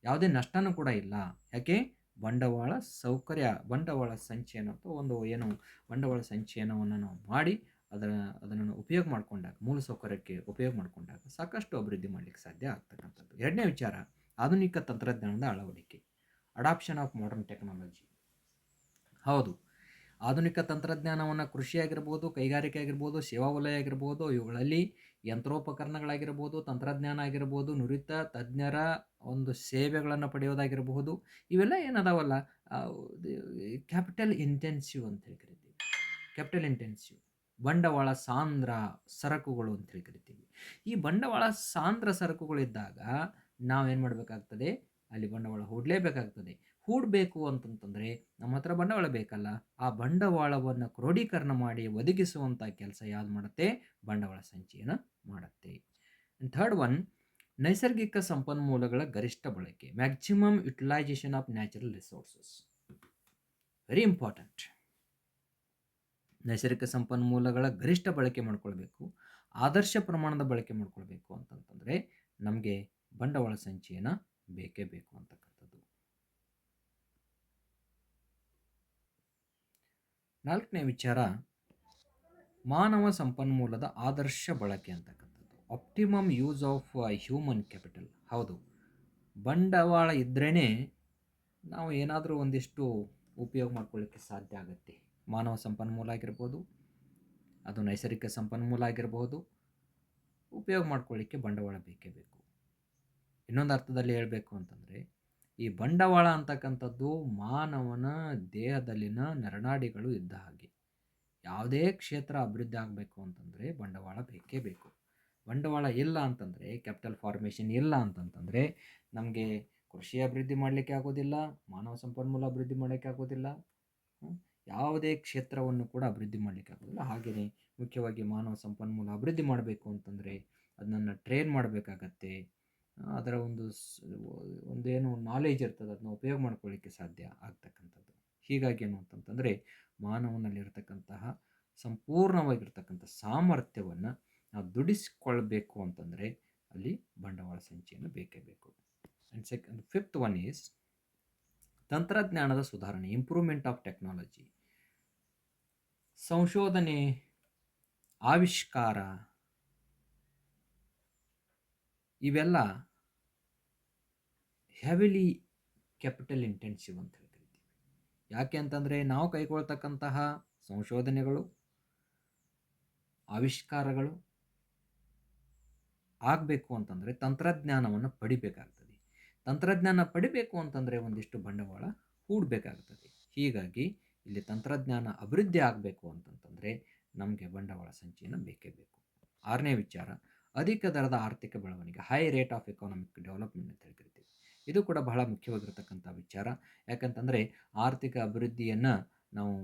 ಯಾವುದೇ ನಷ್ಟನೂ ಕೂಡ ಇಲ್ಲ. ಯಾಕೆ? ಬಂಡವಾಳ ಸೌಕರ್ಯ, ಬಂಡವಾಳ ಸಂಚಯನ ಅಥವಾ ಒಂದು ಏನು ಬಂಡವಾಳ ಸಂಚಯನವನ್ನು ನಾವು ಮಾಡಿ ಅದನ್ನು ಉಪಯೋಗ ಮಾಡಿಕೊಂಡಾಗ, ಮೂಲ ಸೌಕರ್ಯಕ್ಕೆ ಉಪಯೋಗ ಮಾಡಿಕೊಂಡಾಗ ಸಾಕಷ್ಟು ಅಭಿವೃದ್ಧಿ ಮಾಡಲಿಕ್ಕೆ ಸಾಧ್ಯ ಆಗ್ತಕ್ಕಂಥದ್ದು. ಎರಡನೇ ವಿಚಾರ, ಆಧುನಿಕ ತಂತ್ರಜ್ಞಾನದ ಅಳವಡಿಕೆ, ಅಡಾಪ್ಷನ್ ಆಫ್ ಮಾಡರ್ನ್ ಟೆಕ್ನಾಲಜಿ. ಹೌದು, ಆಧುನಿಕ ತಂತ್ರಜ್ಞಾನವನ್ನು ಕೃಷಿ ಆಗಿರ್ಬೋದು, ಕೈಗಾರಿಕೆ ಆಗಿರ್ಬೋದು, ಸೇವಾ ವಲಯ ಆಗಿರ್ಬೋದು, ಇವುಗಳಲ್ಲಿ ಯಂತ್ರೋಪಕರಣಗಳಾಗಿರ್ಬೋದು, ತಂತ್ರಜ್ಞಾನ ಆಗಿರ್ಬೋದು, ನುರಿತ ತಜ್ಞರ ಒಂದು ಸೇವೆಗಳನ್ನು ಪಡೆಯೋದಾಗಿರಬಹುದು, ಇವೆಲ್ಲ ಏನದಾವಲ್ಲ ಕ್ಯಾಪಿಟಲ್ ಇಂಟೆನ್ಸಿವ್ ಅಂತೇಳಿ ಕರಿತೀವಿ. ಕ್ಯಾಪಿಟಲ್ ಇಂಟೆನ್ಸಿವ್ ಬಂಡವಾಳ ಸಾಂದ್ರ ಸರಕುಗಳು ಅಂತೇಳಿ ಕರಿತೀವಿ. ಈ ಬಂಡವಾಳ ಸಾಂದ್ರ ಸರಕುಗಳಿದ್ದಾಗ ನಾವೇನು ಮಾಡಬೇಕಾಗ್ತದೆ, ಅಲ್ಲಿ ಬಂಡವಾಳ ಹೂಡಲೇಬೇಕಾಗ್ತದೆ. ಹೂಡಬೇಕು ಅಂತಂತಂದರೆ ನಮ್ಮ ಹತ್ರ ಬಂಡವಾಳ ಬೇಕಲ್ಲ, ಆ ಬಂಡವಾಳವನ್ನು ಕ್ರೋಢೀಕರಣ ಮಾಡಿ ಒದಗಿಸುವಂಥ ಕೆಲಸ ಯಾವ್ದು ಮಾಡುತ್ತೆ, ಬಂಡವಾಳ ಸಂಚಯನ ಮಾಡುತ್ತೆ. ಥರ್ಡ್ ಒನ್, ನೈಸರ್ಗಿಕ ಸಂಪನ್ಮೂಲಗಳ ಗರಿಷ್ಠ ಬಳಕೆ, maximum utilisation of natural resources. Very important. ನೈಸರ್ಗಿಕ ಸಂಪನ್ಮೂಲಗಳ ಗರಿಷ್ಠ ಬಳಕೆ ಮಾಡ್ಕೊಳ್ಬೇಕು, ಆದರ್ಶ ಪ್ರಮಾಣದ ಬಳಕೆ ಮಾಡ್ಕೊಳ್ಬೇಕು ಅಂತಂತಂದರೆ ನಮಗೆ ಬಂಡವಾಳ ಸಂಚಯನ ಬೇಕೇ ಬೇಕು ಅಂತಕ್ಕಂಥದ್ದು. ನಾಲ್ಕನೇ ವಿಚಾರ, ಮಾನವ ಸಂಪನ್ಮೂಲದ ಆದರ್ಶ ಬಳಕೆ ಅಂತಕ್ಕಂಥದ್ದು, optimum use of human capital. ಹೌದು, ಬಂಡವಾಳ ಇದ್ರೇ ನಾವು ಏನಾದರೂ ಒಂದಿಷ್ಟು ಉಪಯೋಗ ಮಾಡ್ಕೊಳ್ಳಿಕ್ಕೆ ಸಾಧ್ಯ ಆಗುತ್ತೆ. ಮಾನವ ಸಂಪನ್ಮೂಲ ಆಗಿರ್ಬೋದು, ಅದು ನೈಸರ್ಗಿಕ ಸಂಪನ್ಮೂಲ ಆಗಿರಬಹುದು, ಉಪಯೋಗ ಮಾಡ್ಕೊಳ್ಳಿಕ್ಕೆ ಬಂಡವಾಳ ಬೇಕೇ ಬೇಕು. ಇನ್ನೊಂದು ಅರ್ಥದಲ್ಲಿ ಹೇಳಬೇಕು ಅಂತಂದರೆ, ಈ ಬಂಡವಾಳ ಅಂತಕ್ಕಂಥದ್ದು ಮಾನವನ ದೇಹದಲ್ಲಿನ ನರನಾಡಿಗಳು ಇದ್ದ ಹಾಗೆ. ಯಾವುದೇ ಕ್ಷೇತ್ರ ಅಭಿವೃದ್ಧಿ ಆಗಬೇಕು ಅಂತಂದರೆ ಬಂಡವಾಳ ಬೇಕೇ ಬೇಕು. ಬಂಡವಾಳ ಇಲ್ಲ ಅಂತಂದರೆ, ಕ್ಯಾಪಿಟಲ್ ಫಾರ್ಮೇಷನ್ ಇಲ್ಲ ಅಂತಂತಂದರೆ ನಮಗೆ ಕೃಷಿ ಅಭಿವೃದ್ಧಿ ಮಾಡಲಿಕ್ಕೆ ಆಗೋದಿಲ್ಲ, ಮಾನವ ಸಂಪನ್ಮೂಲ ಅಭಿವೃದ್ಧಿ ಮಾಡಲಿಕ್ಕೆ ಆಗೋದಿಲ್ಲ, ಯಾವುದೇ ಕ್ಷೇತ್ರವನ್ನು ಕೂಡ ಅಭಿವೃದ್ಧಿ ಮಾಡಲಿಕ್ಕೆ ಆಗೋದಿಲ್ಲ. ಹಾಗೆಯೇ ಮುಖ್ಯವಾಗಿ ಮಾನವ ಸಂಪನ್ಮೂಲ ಅಭಿವೃದ್ಧಿ ಮಾಡಬೇಕು ಅಂತಂದರೆ ಅದನ್ನು ಟ್ರೈನ್ ಮಾಡಬೇಕಾಗತ್ತೆ. ಅದರ ಒಂದೇನು ನಾಲೆಜ್ ಇರ್ತದೆ ಅದನ್ನ ಉಪಯೋಗ ಮಾಡ್ಕೊಳ್ಳಿಕ್ಕೆ ಸಾಧ್ಯ ಆಗ್ತಕ್ಕಂಥದ್ದು. ಹೀಗಾಗಿ ಏನು ಅಂತಂತಂದರೆ ಮಾನವನಲ್ಲಿರ್ತಕ್ಕಂತಹ ಸಂಪೂರ್ಣವಾಗಿರ್ತಕ್ಕಂಥ ಸಾಮರ್ಥ್ಯವನ್ನು ನಾವು ದುಡಿಸಿಕೊಳ್ಬೇಕು ಅಂತಂದರೆ ಅಲ್ಲಿ ಬಂಡವಾಳ ಸಂಚಯನ ಬೇಕೇ ಬೇಕು. ಆ್ಯಂಡ್ ಫಿಫ್ತ್ ಒನ್ ಈಸ್ ತಂತ್ರಜ್ಞಾನದ ಸುಧಾರಣೆ, ಇಂಪ್ರೂವ್ಮೆಂಟ್ ಆಫ್ ಟೆಕ್ನಾಲಜಿ. ಸಂಶೋಧನೆ, ಆವಿಷ್ಕಾರ ಇವೆಲ್ಲ ಹೆವಿಲಿ ಕ್ಯಾಪಿಟಲ್ ಇಂಟೆನ್ಸಿವ್ ಅಂತ ಹೇಳ್ತೀವಿ. ಯಾಕೆ ಅಂತಂದರೆ ನಾವು ಕೈಗೊಳ್ತಕ್ಕಂತಹ ಸಂಶೋಧನೆಗಳು, ಆವಿಷ್ಕಾರಗಳು ಆಗಬೇಕು ಅಂತಂದರೆ ತಂತ್ರಜ್ಞಾನವನ್ನು ಪಡಿಬೇಕಾಗ್ತದೆ. ತಂತ್ರಜ್ಞಾನ ಪಡಿಬೇಕು ಅಂತಂದರೆ ಒಂದಿಷ್ಟು ಬಂಡವಾಳ ಹೂಡಬೇಕಾಗ್ತದೆ. ಹೀಗಾಗಿ ಇಲ್ಲಿ ತಂತ್ರಜ್ಞಾನ ಅಭಿವೃದ್ಧಿ ಆಗಬೇಕು ಅಂತಂತಂದರೆ ನಮಗೆ ಬಂಡವಾಳ ಸಂಚಯನ ಬೇಕೇ ಬೇಕು. ಆರನೇ ವಿಚಾರ, ಅಧಿಕ ದರದ ಆರ್ಥಿಕ ಬೆಳವಣಿಗೆ, high rate of economic development ಅಂತ ಹೇಳ್ತಿರ್ತೀವಿ. ಇದು ಕೂಡ ಬಹಳ ಮುಖ್ಯವಾಗಿರ್ತಕ್ಕಂಥ ವಿಚಾರ. ಯಾಕಂತಂದರೆ ಆರ್ಥಿಕ ಅಭಿವೃದ್ಧಿಯನ್ನು ನಾವು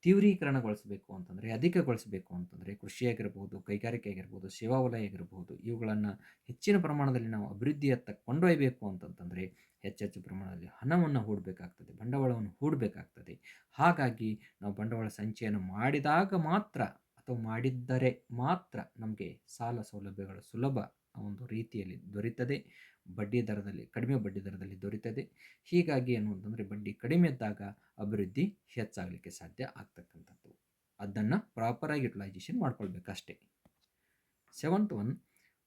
ತೀವ್ರೀಕರಣಗೊಳಿಸಬೇಕು ಅಂತಂದರೆ, ಅಧಿಕಗೊಳಿಸಬೇಕು ಅಂತಂದರೆ ಕೃಷಿ ಆಗಿರ್ಬೋದು, ಕೈಗಾರಿಕೆ ಆಗಿರ್ಬೋದು, ಸೇವಾ ವಲಯ ಆಗಿರ್ಬೋದು, ಇವುಗಳನ್ನು ಹೆಚ್ಚಿನ ಪ್ರಮಾಣದಲ್ಲಿ ನಾವು ಅಭಿವೃದ್ಧಿಯತ್ತ ಕೊಂಡೊಯ್ಯಬೇಕು ಅಂತಂತಂದರೆ ಹೆಚ್ಚೆಚ್ಚು ಪ್ರಮಾಣದಲ್ಲಿ ಹಣವನ್ನು ಹೂಡಬೇಕಾಗ್ತದೆ, ಬಂಡವಾಳವನ್ನು ಹೂಡಬೇಕಾಗ್ತದೆ. ಹಾಗಾಗಿ ನಾವು ಬಂಡವಾಳ ಸಂಚಯನ ಮಾಡಿದಾಗ ಮಾತ್ರ ಅಥವಾ ಮಾಡಿದ್ದರೆ ಮಾತ್ರ ನಮಗೆ ಸಾಲ ಸೌಲಭ್ಯಗಳು ಸುಲಭ ಒಂದು ರೀತಿಯಲ್ಲಿ ದೊರೀತದೆ, ಬಡ್ಡಿ ದರದಲ್ಲಿ ಕಡಿಮೆ ಬಡ್ಡಿ ದರದಲ್ಲಿ ದೊರೀತದೆ. ಹೀಗಾಗಿ ಏನು ಅಂತಂದರೆ ಬಡ್ಡಿ ಕಡಿಮೆ ಇದ್ದಾಗ ಅಭಿವೃದ್ಧಿ ಹೆಚ್ಚಾಗಲಿಕ್ಕೆ ಸಾಧ್ಯ ಆಗ್ತಕ್ಕಂಥದ್ದು. ಅದನ್ನು ಪ್ರಾಪರಾಗಿ ಯುಟಿಲೈಸೇಷನ್ ಮಾಡ್ಕೊಳ್ಬೇಕಷ್ಟೇ. ಸೆವೆಂತ್ ಒನ್,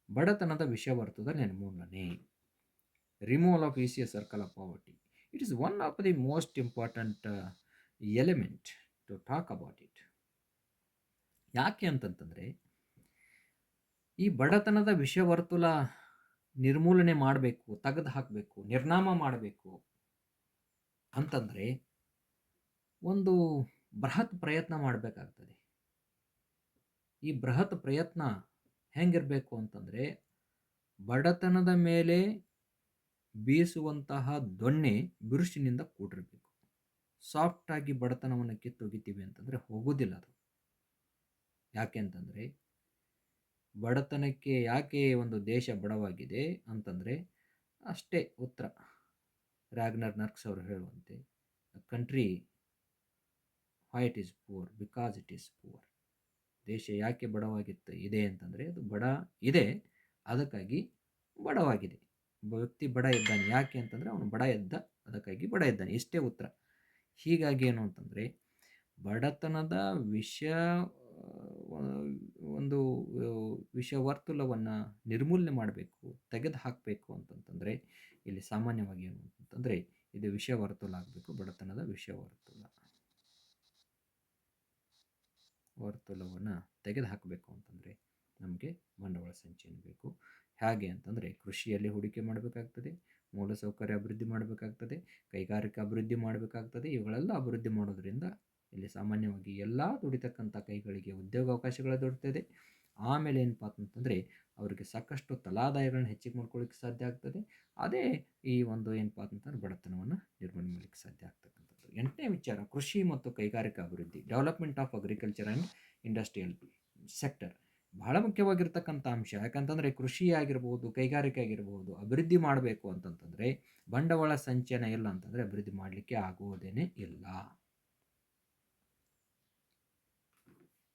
ಬಡತನದ ವಿಷವರ್ತದ ನಿರ್ಮೂಲನೆ, removal of vicious circle of poverty. It is one of the most important element to talk about it. ಯಾಕೆ ಅಂತಂತಂದರೆ ಈ ಬಡತನದ ವಿಷವರ್ತುಲ ನಿರ್ಮೂಲನೆ ಮಾಡಬೇಕು, ತೆಗೆದು ಹಾಕಬೇಕು, ನಿರ್ನಾಮ ಮಾಡಬೇಕು ಅಂತಂದರೆ ಒಂದು ಬೃಹತ್ ಪ್ರಯತ್ನ ಮಾಡಬೇಕಾಗ್ತದೆ. ಈ ಬೃಹತ್ ಪ್ರಯತ್ನ ಹೆಂಗಿರಬೇಕು ಅಂತಂದರೆ ಬಡತನದ ಮೇಲೆ ಬೀಸುವಂತಹ ದೊಣ್ಣೆ ಬಿರುಸಿನಿಂದ ಕೂಡಿರಬೇಕು. ಸಾಫ್ಟಾಗಿ ಬಡತನವನ್ನು ಕಿತ್ತೊಗಿತೀವಿ ಅಂತಂದರೆ ಹೋಗೋದಿಲ್ಲ ಅದು. ಯಾಕೆ ಅಂತಂದರೆ ಬಡತನಕ್ಕೆ ಯಾಕೆ ಒಂದು ದೇಶ ಬಡವಾಗಿದೆ ಅಂತಂದರೆ ಅಷ್ಟೇ ಉತ್ತರ. ರಾಗ್ನರ್ ನರ್ಕ್ಸ್ ಅವರು ಹೇಳುವಂತೆ country why it is poor because it is poor. ದೇಶ ಯಾಕೆ ಇದೆ ಅಂತಂದರೆ ಅದು ಬಡ ಇದೆ, ಅದಕ್ಕಾಗಿ ಬಡವಾಗಿದೆ. ಒಬ್ಬ ವ್ಯಕ್ತಿ ಬಡ ಇದ್ದಾನೆ ಯಾಕೆ ಅಂತಂದರೆ ಅವನು ಬಡ ಇದ್ದ, ಅದಕ್ಕಾಗಿ ಬಡ ಇದ್ದಾನೆ, ಇಷ್ಟೇ ಉತ್ತರ. ಹೀಗಾಗಿ ಏನು ಅಂತಂದರೆ ಬಡತನದ ಒಂದು ವಿಷವರ್ತುಲವನ್ನು ನಿರ್ಮೂಲನೆ ಮಾಡಬೇಕು, ತೆಗೆದು ಹಾಕಬೇಕು ಅಂತಂತಂದರೆ ಇಲ್ಲಿ ಸಾಮಾನ್ಯವಾಗಿ ಏನು ಅಂತಂದರೆ ಇದು ವಿಷವರ್ತುಲ ಆಗಬೇಕು, ಬಡತನದ ವಿಷವರ್ತುಲ. ವರ್ತುಲವನ್ನು ತೆಗೆದುಹಾಕಬೇಕು ಅಂತಂದರೆ ನಮಗೆ ಬಂಡವಾಳ ಸಂಚಯನ ಬೇಕು. ಹೇಗೆ ಅಂತಂದರೆ ಕೃಷಿಯಲ್ಲಿ ಹೂಡಿಕೆ ಮಾಡಬೇಕಾಗ್ತದೆ, ಮೂಲಸೌಕರ್ಯ ಅಭಿವೃದ್ಧಿ ಮಾಡಬೇಕಾಗ್ತದೆ, ಕೈಗಾರಿಕಾ ಅಭಿವೃದ್ಧಿ ಮಾಡಬೇಕಾಗ್ತದೆ. ಇವುಗಳೆಲ್ಲ ಅಭಿವೃದ್ಧಿ ಮಾಡೋದರಿಂದ ಇಲ್ಲಿ ಸಾಮಾನ್ಯವಾಗಿ ಎಲ್ಲ ದುಡಿತಕ್ಕಂಥ ಕೈಗಳಿಗೆ ಉದ್ಯೋಗಾವಕಾಶಗಳು ದೊರೆತದೆ. ಆಮೇಲೆ ಏನಪ್ಪ ಅಂತಂದರೆ ಅವರಿಗೆ ಸಾಕಷ್ಟು ತಲಾದಾಯಗಳನ್ನ ಹೆಚ್ಚಿಗೆ ಮಾಡ್ಕೊಳ್ಳಿಕ್ಕೆ ಸಾಧ್ಯ ಆಗ್ತದೆ. ಅದೇ ಈ ಒಂದು ಏನಪ್ಪ ಅಂತಂದ್ರೆ ಬಡತನವನ್ನು ನಿರ್ಮೂಲನೆ ಮಾಡಲಿಕ್ಕೆ ಸಾಧ್ಯ ಆಗ್ತಕ್ಕಂಥದ್ದು. 8ನೇ ವಿಚಾರ ಕೃಷಿ ಮತ್ತು ಕೈಗಾರಿಕಾ ಅಭಿವೃದ್ಧಿ, development of agriculture and industrial sector. ಬಹಳ ಮುಖ್ಯವಾಗಿರ್ತಕ್ಕಂಥ ಅಂಶ. ಯಾಕಂತಂದರೆ ಕೃಷಿ ಆಗಿರ್ಬೋದು, ಕೈಗಾರಿಕೆ ಆಗಿರ್ಬೋದು, ಅಭಿವೃದ್ಧಿ ಮಾಡಬೇಕು ಅಂತಂತಂದರೆ ಬಂಡವಾಳ ಸಂಚಯನ ಇಲ್ಲ ಅಂತಂದರೆ ಅಭಿವೃದ್ಧಿ ಮಾಡಲಿಕ್ಕೆ ಆಗುವುದೇನೇ ಇಲ್ಲ.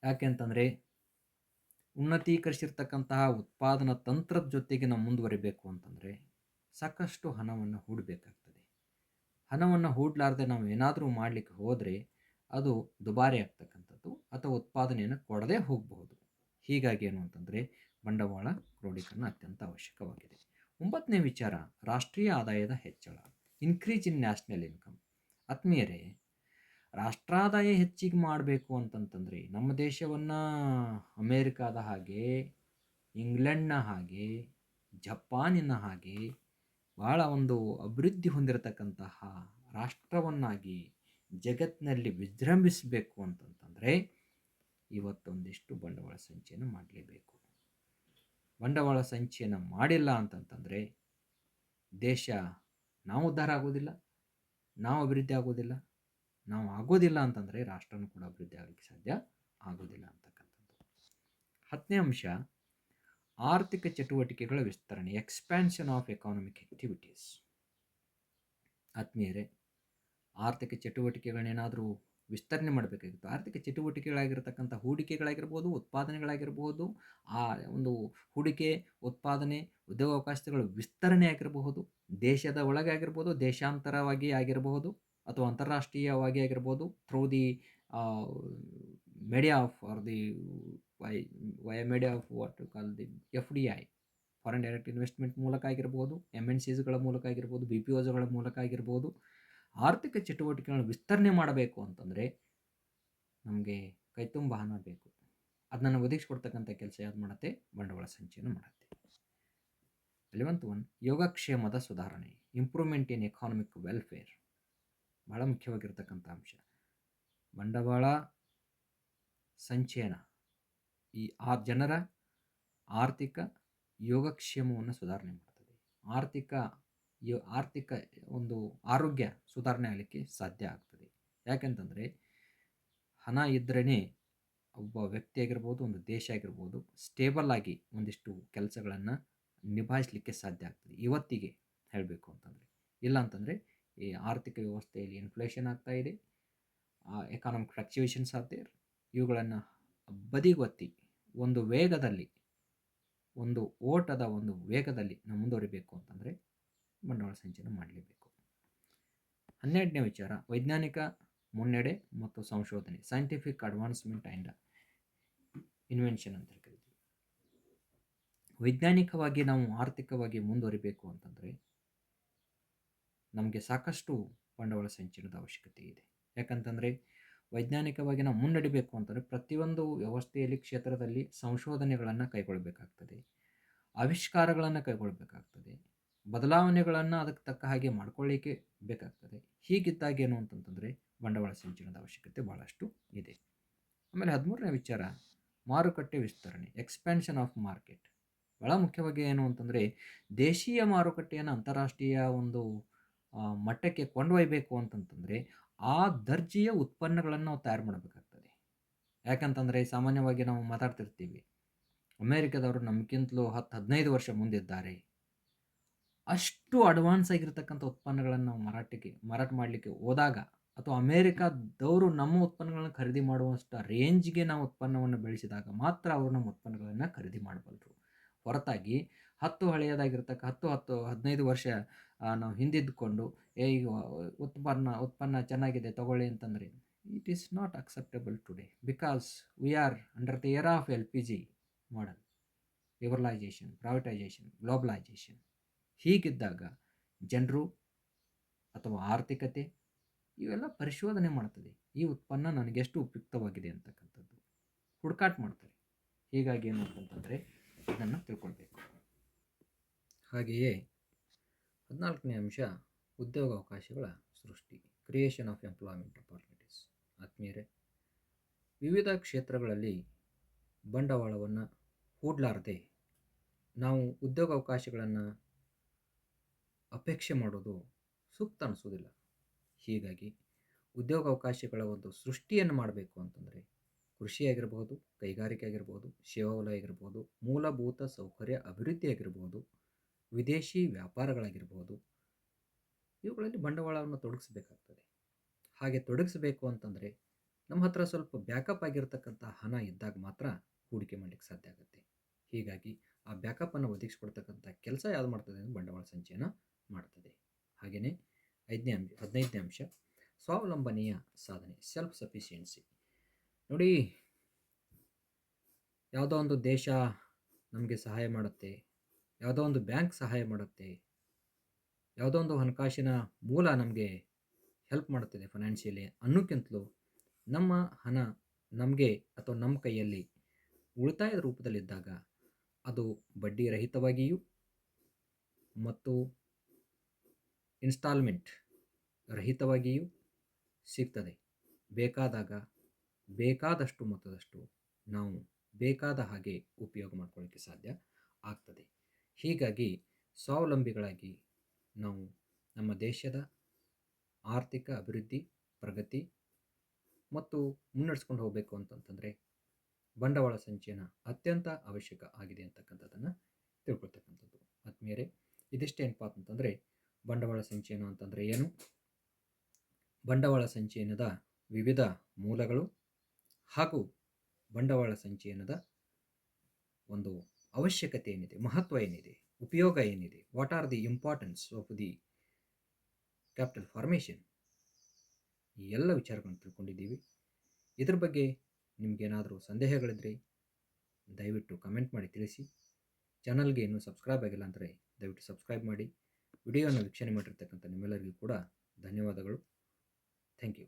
ಯಾಕೆಂತಂದರೆ ಉನ್ನತೀಕರಿಸಿರ್ತಕ್ಕಂತಹ ಉತ್ಪಾದನಾ ತಂತ್ರದ ಜೊತೆಗೆ ನಾವು ಮುಂದುವರಿಬೇಕು ಅಂತಂದರೆ ಸಾಕಷ್ಟು ಹಣವನ್ನು ಹೂಡಬೇಕಾಗ್ತದೆ. ಹಣವನ್ನು ಹೂಡಲಾರ್ದೆ ನಾವು ಏನಾದರೂ ಮಾಡಲಿಕ್ಕೆ ಹೋದರೆ ಅದು ದುಬಾರಿ ಆಗ್ತಕ್ಕಂಥದ್ದು ಅಥವಾ ಉತ್ಪಾದನೆಯನ್ನು ಕೊಡದೇ ಹೋಗಬಹುದು. ಹೀಗಾಗಿ ಏನು ಅಂತಂದರೆ ಬಂಡವಾಳ ಕ್ರೋಢೀಕರಣ ಅತ್ಯಂತ ಅವಶ್ಯಕವಾಗಿದೆ. 9ನೇ ವಿಚಾರ ರಾಷ್ಟ್ರೀಯ ಆದಾಯದ ಹೆಚ್ಚಳ, ಇನ್ಕ್ರೀಸ್ ಇನ್ ನ್ಯಾಷನಲ್ ಇನ್ಕಮ್. ಆತ್ಮೀಯರೇ, ರಾಷ್ಟ್ರಾದಾಯ ಹೆಚ್ಚಿಗೆ ಮಾಡಬೇಕು ಅಂತಂತಂದರೆ ನಮ್ಮ ದೇಶವನ್ನು ಅಮೇರಿಕಾದ ಹಾಗೆ, ಇಂಗ್ಲೆಂಡ್ನ ಹಾಗೆ, ಜಪಾನಿನ ಹಾಗೆ ಭಾಳ ಒಂದು ಅಭಿವೃದ್ಧಿ ಹೊಂದಿರತಕ್ಕಂತಹ ರಾಷ್ಟ್ರವನ್ನಾಗಿ ಜಗತ್ತಿನಲ್ಲಿ ವಿಜೃಂಭಿಸಬೇಕು ಅಂತಂತಂದರೆ ಇವತ್ತೊಂದಿಷ್ಟು ಬಂಡವಾಳ ಸಂಚಯನ ಮಾಡಲೇಬೇಕು. ಬಂಡವಾಳ ಸಂಚಯನ ಮಾಡಿಲ್ಲ ಅಂತಂತಂದರೆ ದೇಶ ನಾವು ಉದ್ಧಾರ ಆಗೋದಿಲ್ಲ, ನಾವು ಅಭಿವೃದ್ಧಿ ಆಗೋದಿಲ್ಲ. ನಾವು ಆಗೋದಿಲ್ಲ ಅಂತಂದರೆ ರಾಷ್ಟ್ರನೂ ಕೂಡ ಅಭಿವೃದ್ಧಿ ಆಗಲಿಕ್ಕೆ ಸಾಧ್ಯ ಆಗೋದಿಲ್ಲ ಅಂತಕ್ಕಂಥದ್ದು. 10ನೇ ಅಂಶ ಆರ್ಥಿಕ ಚಟುವಟಿಕೆಗಳ ವಿಸ್ತರಣೆ, ಎಕ್ಸ್ಪ್ಯಾನ್ಷನ್ ಆಫ್ ಎಕಾನಮಿಕ್ ಆಕ್ಟಿವಿಟೀಸ್. ಆತ್ಮೀಯರೇ, ಆರ್ಥಿಕ ಚಟುವಟಿಕೆಗಳನ್ನೇನಾದರೂ ವಿಸ್ತರಣೆ ಮಾಡಬೇಕಾಗಿತ್ತು. ಆರ್ಥಿಕ ಚಟುವಟಿಕೆಗಳಾಗಿರ್ತಕ್ಕಂಥ ಹೂಡಿಕೆಗಳಾಗಿರ್ಬೋದು, ಉತ್ಪಾದನೆಗಳಾಗಿರಬಹುದು, ಆ ಒಂದು ಹೂಡಿಕೆ, ಉತ್ಪಾದನೆ, ಉದ್ಯೋಗಾವಕಾಶಗಳ ವಿಸ್ತರಣೆ ಆಗಿರಬಹುದು, ದೇಶದ ಒಳಗೆ ಆಗಿರ್ಬೋದು, ದೇಶಾಂತರವಾಗಿ ಆಗಿರಬಹುದು ಅಥವಾ ಅಂತಾರಾಷ್ಟ್ರೀಯವಾಗಿ ಆಗಿರ್ಬೋದು, through the media of or the via media of what you call the FDI, foreign direct investment ಮೂಲಕ ಆಗಿರ್ಬೋದು, MNCsಗಳ ಮೂಲಕ ಆಗಿರ್ಬೋದು, BPOsಗಳ ಮೂಲಕ ಆಗಿರ್ಬೋದು. ಆರ್ಥಿಕ ಚಟುವಟಿಕೆಗಳನ್ನು ವಿಸ್ತರಣೆ ಮಾಡಬೇಕು ಅಂತಂದರೆ ನಮಗೆ ಕೈತುಂಬ ಹಣ ಬೇಕು. ಅದನ್ನು ಒದಗಿಸ್ಕೊಡ್ತಕ್ಕಂಥ ಕೆಲಸ ಯಾವ್ದು ಮಾಡುತ್ತೆ? ಬಂಡವಾಳ ಸಂಚಯನ ಮಾಡುತ್ತೆ. 11th ಒನ್ ಯೋಗಕ್ಷೇಮದ ಸುಧಾರಣೆ, ಇಂಪ್ರೂವ್ಮೆಂಟ್ ಇನ್ ಎಕಾನಮಿಕ್ ವೆಲ್ಫೇರ್. ಬಹಳ ಮುಖ್ಯವಾಗಿರ್ತಕ್ಕಂಥ ಅಂಶ. ಬಂಡವಾಳ ಸಂಚಯನ ಆ ಜನರ ಆರ್ಥಿಕ ಯೋಗಕ್ಷೇಮವನ್ನು ಸುಧಾರಣೆ ಮಾಡ್ತದೆ. ಆರ್ಥಿಕ ಒಂದು ಆರೋಗ್ಯ ಸುಧಾರಣೆ ಆಗಲಿಕ್ಕೆ ಸಾಧ್ಯ ಆಗ್ತದೆ. ಯಾಕೆಂತಂದರೆ ಹಣ ಇದ್ರೇ ಒಬ್ಬ ವ್ಯಕ್ತಿ ಆಗಿರ್ಬೋದು, ಒಂದು ದೇಶ ಆಗಿರ್ಬೋದು, ಸ್ಟೇಬಲ್ ಆಗಿ ಒಂದಿಷ್ಟು ಕೆಲಸಗಳನ್ನು ನಿಭಾಯಿಸಲಿಕ್ಕೆ ಸಾಧ್ಯ ಆಗ್ತದೆ. ಇವತ್ತಿಗೆ ಹೇಳಬೇಕು ಅಂತಂದರೆ, ಇಲ್ಲ ಅಂತಂದರೆ ಈ ಆರ್ಥಿಕ ವ್ಯವಸ್ಥೆಯಲ್ಲಿ ಇನ್ಫ್ಲೇಷನ್ ಆಗ್ತಾ ಇದೆ, ಎಕಾನಮಿಕ್ ಫ್ಲಕ್ಚುಯೇಷನ್ಸ್ ಆಗ್ತಾ ಇವುಗಳನ್ನು ಬದಿಗೊತ್ತಿ ಒಂದು ವೇಗದಲ್ಲಿ, ಒಂದು ಓಟದ ಒಂದು ವೇಗದಲ್ಲಿ ನಾವು ಮುಂದುವರಿಬೇಕು ಅಂತಂದರೆ ಬಂಡವಾಳ ಸಂಚಯನ ಮಾಡಲೇಬೇಕು. 12ನೇ ವಿಚಾರ ವೈಜ್ಞಾನಿಕ ಮುನ್ನಡೆ ಮತ್ತು ಸಂಶೋಧನೆ, ಸೈಂಟಿಫಿಕ್ ಅಡ್ವಾನ್ಸ್ಮೆಂಟ್ ಆ್ಯಂಡ್ ಇನ್ವೆನ್ಷನ್ ಅಂತ ಕರಿತೀವಿ. ವೈಜ್ಞಾನಿಕವಾಗಿ ನಾವು ಆರ್ಥಿಕವಾಗಿ ಮುಂದುವರಿಬೇಕು ಅಂತಂದರೆ ನಮಗೆ ಸಾಕಷ್ಟು ಬಂಡವಾಳ ಸಂಚಯನದ ಅವಶ್ಯಕತೆ ಇದೆ. ಯಾಕಂತಂದರೆ ವೈಜ್ಞಾನಿಕವಾಗಿ ನಾವು ಮುನ್ನಡಿಬೇಕು ಅಂತಂದರೆ ಪ್ರತಿಯೊಂದು ವ್ಯವಸ್ಥೆಯಲ್ಲಿ, ಕ್ಷೇತ್ರದಲ್ಲಿ ಸಂಶೋಧನೆಗಳನ್ನು ಕೈಗೊಳ್ಳಬೇಕಾಗ್ತದೆ, ಆವಿಷ್ಕಾರಗಳನ್ನು ಕೈಗೊಳ್ಳಬೇಕಾಗ್ತದೆ, ಬದಲಾವಣೆಗಳನ್ನು ಅದಕ್ಕೆ ತಕ್ಕ ಹಾಗೆ ಮಾಡ್ಕೊಳ್ಳಿಕ್ಕೆ ಬೇಕಾಗ್ತದೆ. ಹೀಗಿದ್ದಾಗ ಏನು ಅಂತಂತಂದರೆ ಬಂಡವಾಳ ಸಂಚಯನದ ಅವಶ್ಯಕತೆ ಭಾಳಷ್ಟು ಇದೆ. ಆಮೇಲೆ 13ನೇ ವಿಚಾರ ಮಾರುಕಟ್ಟೆ ವಿಸ್ತರಣೆ, ಎಕ್ಸ್ಪ್ಯಾನ್ಷನ್ ಆಫ್ ಮಾರ್ಕೆಟ್. ಭಾಳ ಮುಖ್ಯವಾಗಿ ಏನು ಅಂತಂದರೆ ದೇಶೀಯ ಮಾರುಕಟ್ಟೆಯನ್ನು ಅಂತಾರಾಷ್ಟ್ರೀಯ ಒಂದು ಮಟ್ಟಕ್ಕೆ ಕೊಂಡೊಯ್ಯಬೇಕು ಅಂತಂತಂದರೆ ಆ ದರ್ಜೆಯ ಉತ್ಪನ್ನಗಳನ್ನು ನಾವು ತಯಾರು ಮಾಡಬೇಕಾಗ್ತದೆ. ಯಾಕಂತಂದರೆ ಸಾಮಾನ್ಯವಾಗಿ ನಾವು ಮಾತಾಡ್ತಿರ್ತೀವಿ, ಅಮೇರಿಕಾದವರು ನಮಗಿಂತಲೂ 10-15 ವರ್ಷ ಮುಂದಿದ್ದಾರೆ. ಅಷ್ಟು ಅಡ್ವಾನ್ಸ್ ಆಗಿರ್ತಕ್ಕಂಥ ಉತ್ಪನ್ನಗಳನ್ನು ನಾವು ಮಾರಾಟ ಮಾಡಲಿಕ್ಕೆ ಹೋದಾಗ, ಅಥವಾ ಅಮೇರಿಕಾದವರು ನಮ್ಮ ಉತ್ಪನ್ನಗಳನ್ನು ಖರೀದಿ ಮಾಡುವಷ್ಟು ರೇಂಜ್ಗೆ ನಾವು ಉತ್ಪನ್ನವನ್ನು ಬೆಳೆಸಿದಾಗ ಮಾತ್ರ ಅವರು ನಮ್ಮ ಉತ್ಪನ್ನಗಳನ್ನು ಖರೀದಿ ಮಾಡಬಲ್ಲರು. ಹೊರತಾಗಿ 15 ವರ್ಷ ನಾವು ಹಿಂದಿದ್ದುಕೊಂಡು ಈಗ ಉತ್ಪನ್ನ ಚೆನ್ನಾಗಿದೆ ತಗೊಳ್ಳಿ ಅಂತಂದರೆ it is not acceptable today, because we are under the era of LPG model, liberalisation, privatisation, globalisation. ಹೀಗಿದ್ದಾಗ ಜನರು ಅಥವಾ ಆರ್ಥಿಕತೆ ಇವೆಲ್ಲ ಪರಿಶೋಧನೆ ಮಾಡ್ತದೆ, ಈ ಉತ್ಪನ್ನ ನನಗೆಷ್ಟು ಉಪಯುಕ್ತವಾಗಿದೆ ಅಂತಕ್ಕಂಥದ್ದು. ಹುಡುಕಾಟ ಮಾಡ್ತಾರೆ. ಹೀಗಾಗಿ ಏನು ಅಂತಂತಂದರೆ ಇದನ್ನು ತಿಳ್ಕೊಳ್ಬೇಕು. ಹಾಗೆಯೇ 14ನೇ ಅಂಶ ಉದ್ಯೋಗಾವಕಾಶಗಳ ಸೃಷ್ಟಿ, ಕ್ರಿಯೇಷನ್ ಆಫ್ ಎಂಪ್ಲಾಯ್ಮೆಂಟ್ ಅಪಾರ್ಚುನಿಟೀಸ್. ಆತ್ಮೀಯರೇ, ವಿವಿಧ ಕ್ಷೇತ್ರಗಳಲ್ಲಿ ಬಂಡವಾಳವನ್ನು ಹೂಡಲಾರದೆ ನಾವು ಉದ್ಯೋಗಾವಕಾಶಗಳನ್ನು ಅಪೇಕ್ಷೆ ಮಾಡೋದು ಸೂಕ್ತ ಅನಿಸೋದಿಲ್ಲ. ಹೀಗಾಗಿ ಉದ್ಯೋಗಾವಕಾಶಗಳ ಒಂದು ಸೃಷ್ಟಿಯನ್ನು ಮಾಡಬೇಕು ಅಂತಂದರೆ ಕೃಷಿ ಆಗಿರ್ಬೋದು, ಕೈಗಾರಿಕೆ ಆಗಿರ್ಬೋದು, ಸೇವಾ ವಲಯ ಆಗಿರ್ಬೋದು, ಮೂಲಭೂತ ಸೌಕರ್ಯ ಅಭಿವೃದ್ಧಿ ಆಗಿರ್ಬೋದು, ವಿದೇಶಿ ವ್ಯಾಪಾರಗಳಾಗಿರ್ಬೋದು, ಇವುಗಳಲ್ಲಿ ಬಂಡವಾಳವನ್ನು ತೊಡಗಿಸಬೇಕಾಗ್ತದೆ. ಹಾಗೆ ತೊಡಗಿಸಬೇಕು ಅಂತಂದರೆ ನಮ್ಮ ಹತ್ರ ಸ್ವಲ್ಪ ಬ್ಯಾಕಪ್ ಆಗಿರ್ತಕ್ಕಂಥ ಹಣ ಇದ್ದಾಗ ಮಾತ್ರ ಹೂಡಿಕೆ ಮಾಡಲಿಕ್ಕೆ ಸಾಧ್ಯ ಆಗುತ್ತೆ. ಹೀಗಾಗಿ ಆ ಬ್ಯಾಕಪ್ಪನ್ನು ಒದಗಿಸ್ಕೊಡ್ತಕ್ಕಂಥ ಕೆಲಸ ಯಾವುದು ಮಾಡ್ತದೆ ಅಂದರೆ ಬಂಡವಾಳ ಸಂಚಯನ ಮಾಡ್ತದೆ. ಹಾಗೆಯೇ 15ನೇ ಅಂಶ ಸ್ವಾವಲಂಬನೆಯ ಸಾಧನೆ, ಸೆಲ್ಫ್ ಸಫಿಷಿಯನ್ಸಿ. ನೋಡಿ, ಯಾವುದೋ ಒಂದು ದೇಶ ನಮಗೆ ಸಹಾಯ ಮಾಡುತ್ತೆ, ಯಾವುದೋ ಒಂದು ಬ್ಯಾಂಕ್ ಸಹಾಯ ಮಾಡುತ್ತೆ, ಯಾವುದೋ ಒಂದು ಹಣಕಾಸಿನ ಮೂಲ ನಮಗೆ ಹೆಲ್ಪ್ ಮಾಡುತ್ತದೆ ಫೈನಾನ್ಷಿಯಲಿ ಅನ್ನೋಕ್ಕಿಂತಲೂ ನಮ್ಮ ಹಣ ನಮಗೆ ಅಥವಾ ನಮ್ಮ ಕೈಯಲ್ಲಿ ಉಳಿತಾಯದ ರೂಪದಲ್ಲಿದ್ದಾಗ ಅದು ಬಡ್ಡಿ ರಹಿತವಾಗಿಯೂ ಮತ್ತು ಇನ್ಸ್ಟಾಲ್ಮೆಂಟ್ ರಹಿತವಾಗಿಯೂ ಸಿಗ್ತದೆ. ಬೇಕಾದಾಗ ಬೇಕಾದಷ್ಟು ಮೊತ್ತದಷ್ಟು ನಾವು ಬೇಕಾದ ಹಾಗೆ ಉಪಯೋಗ ಮಾಡ್ಕೊಳ್ಳಿಕ್ಕೆ ಸಾಧ್ಯ ಆಗ್ತದೆ. ಹೀಗಾಗಿ ಸ್ವಾವಲಂಬಿಗಳಾಗಿ ನಾವು ನಮ್ಮ ದೇಶದ ಆರ್ಥಿಕ ಅಭಿವೃದ್ಧಿ, ಪ್ರಗತಿ ಮತ್ತು ಮುನ್ನಡೆಸ್ಕೊಂಡು ಹೋಗಬೇಕು ಅಂತಂತಂದರೆ ಬಂಡವಾಳ ಸಂಚಯನ ಅತ್ಯಂತ ಅವಶ್ಯಕ ಆಗಿದೆ ಅಂತಕ್ಕಂಥದ್ದನ್ನು ತಿಳ್ಕೊಳ್ತಕ್ಕಂಥದ್ದು. ಆತ್ಮೀಯರೇ, ಇದಿಷ್ಟೇ ಏನಪ್ಪ ಅಂತಂದರೆ ಬಂಡವಾಳ ಸಂಚಯನ ಅಂತಂದರೆ ಏನು, ಬಂಡವಾಳ ಸಂಚಯನದ ವಿವಿಧ ಮೂಲಗಳು ಹಾಗೂ ಬಂಡವಾಳ ಸಂಚಯನದ ಒಂದು ಅವಶ್ಯಕತೆ ಏನಿದೆ, ಮಹತ್ವ ಏನಿದೆ, ಉಪಯೋಗ ಏನಿದೆ, what are the importance of the capital formation, ಈ ಎಲ್ಲ ವಿಚಾರಗಳನ್ನು ತಿಳ್ಕೊಂಡಿದ್ದೀವಿ. ಇದ್ರ ಬಗ್ಗೆ ನಿಮಗೇನಾದರೂ ಸಂದೇಹಗಳಿದ್ದರೆ ದಯವಿಟ್ಟು ಕಮೆಂಟ್ ಮಾಡಿ ತಿಳಿಸಿ. ಚಾನಲ್ಗೆ ಇನ್ನೂ ಸಬ್ಸ್ಕ್ರೈಬ್ ಆಗಿಲ್ಲ ಅಂದರೆ ದಯವಿಟ್ಟು ಸಬ್ಸ್ಕ್ರೈಬ್ ಮಾಡಿ. ವಿಡಿಯೋನ ವೀಕ್ಷಣೆ ಮಾಡಿರ್ತಕ್ಕಂಥ ನಿಮ್ಮೆಲ್ಲರಿಗೂ ಕೂಡ ಧನ್ಯವಾದಗಳು. Thank you.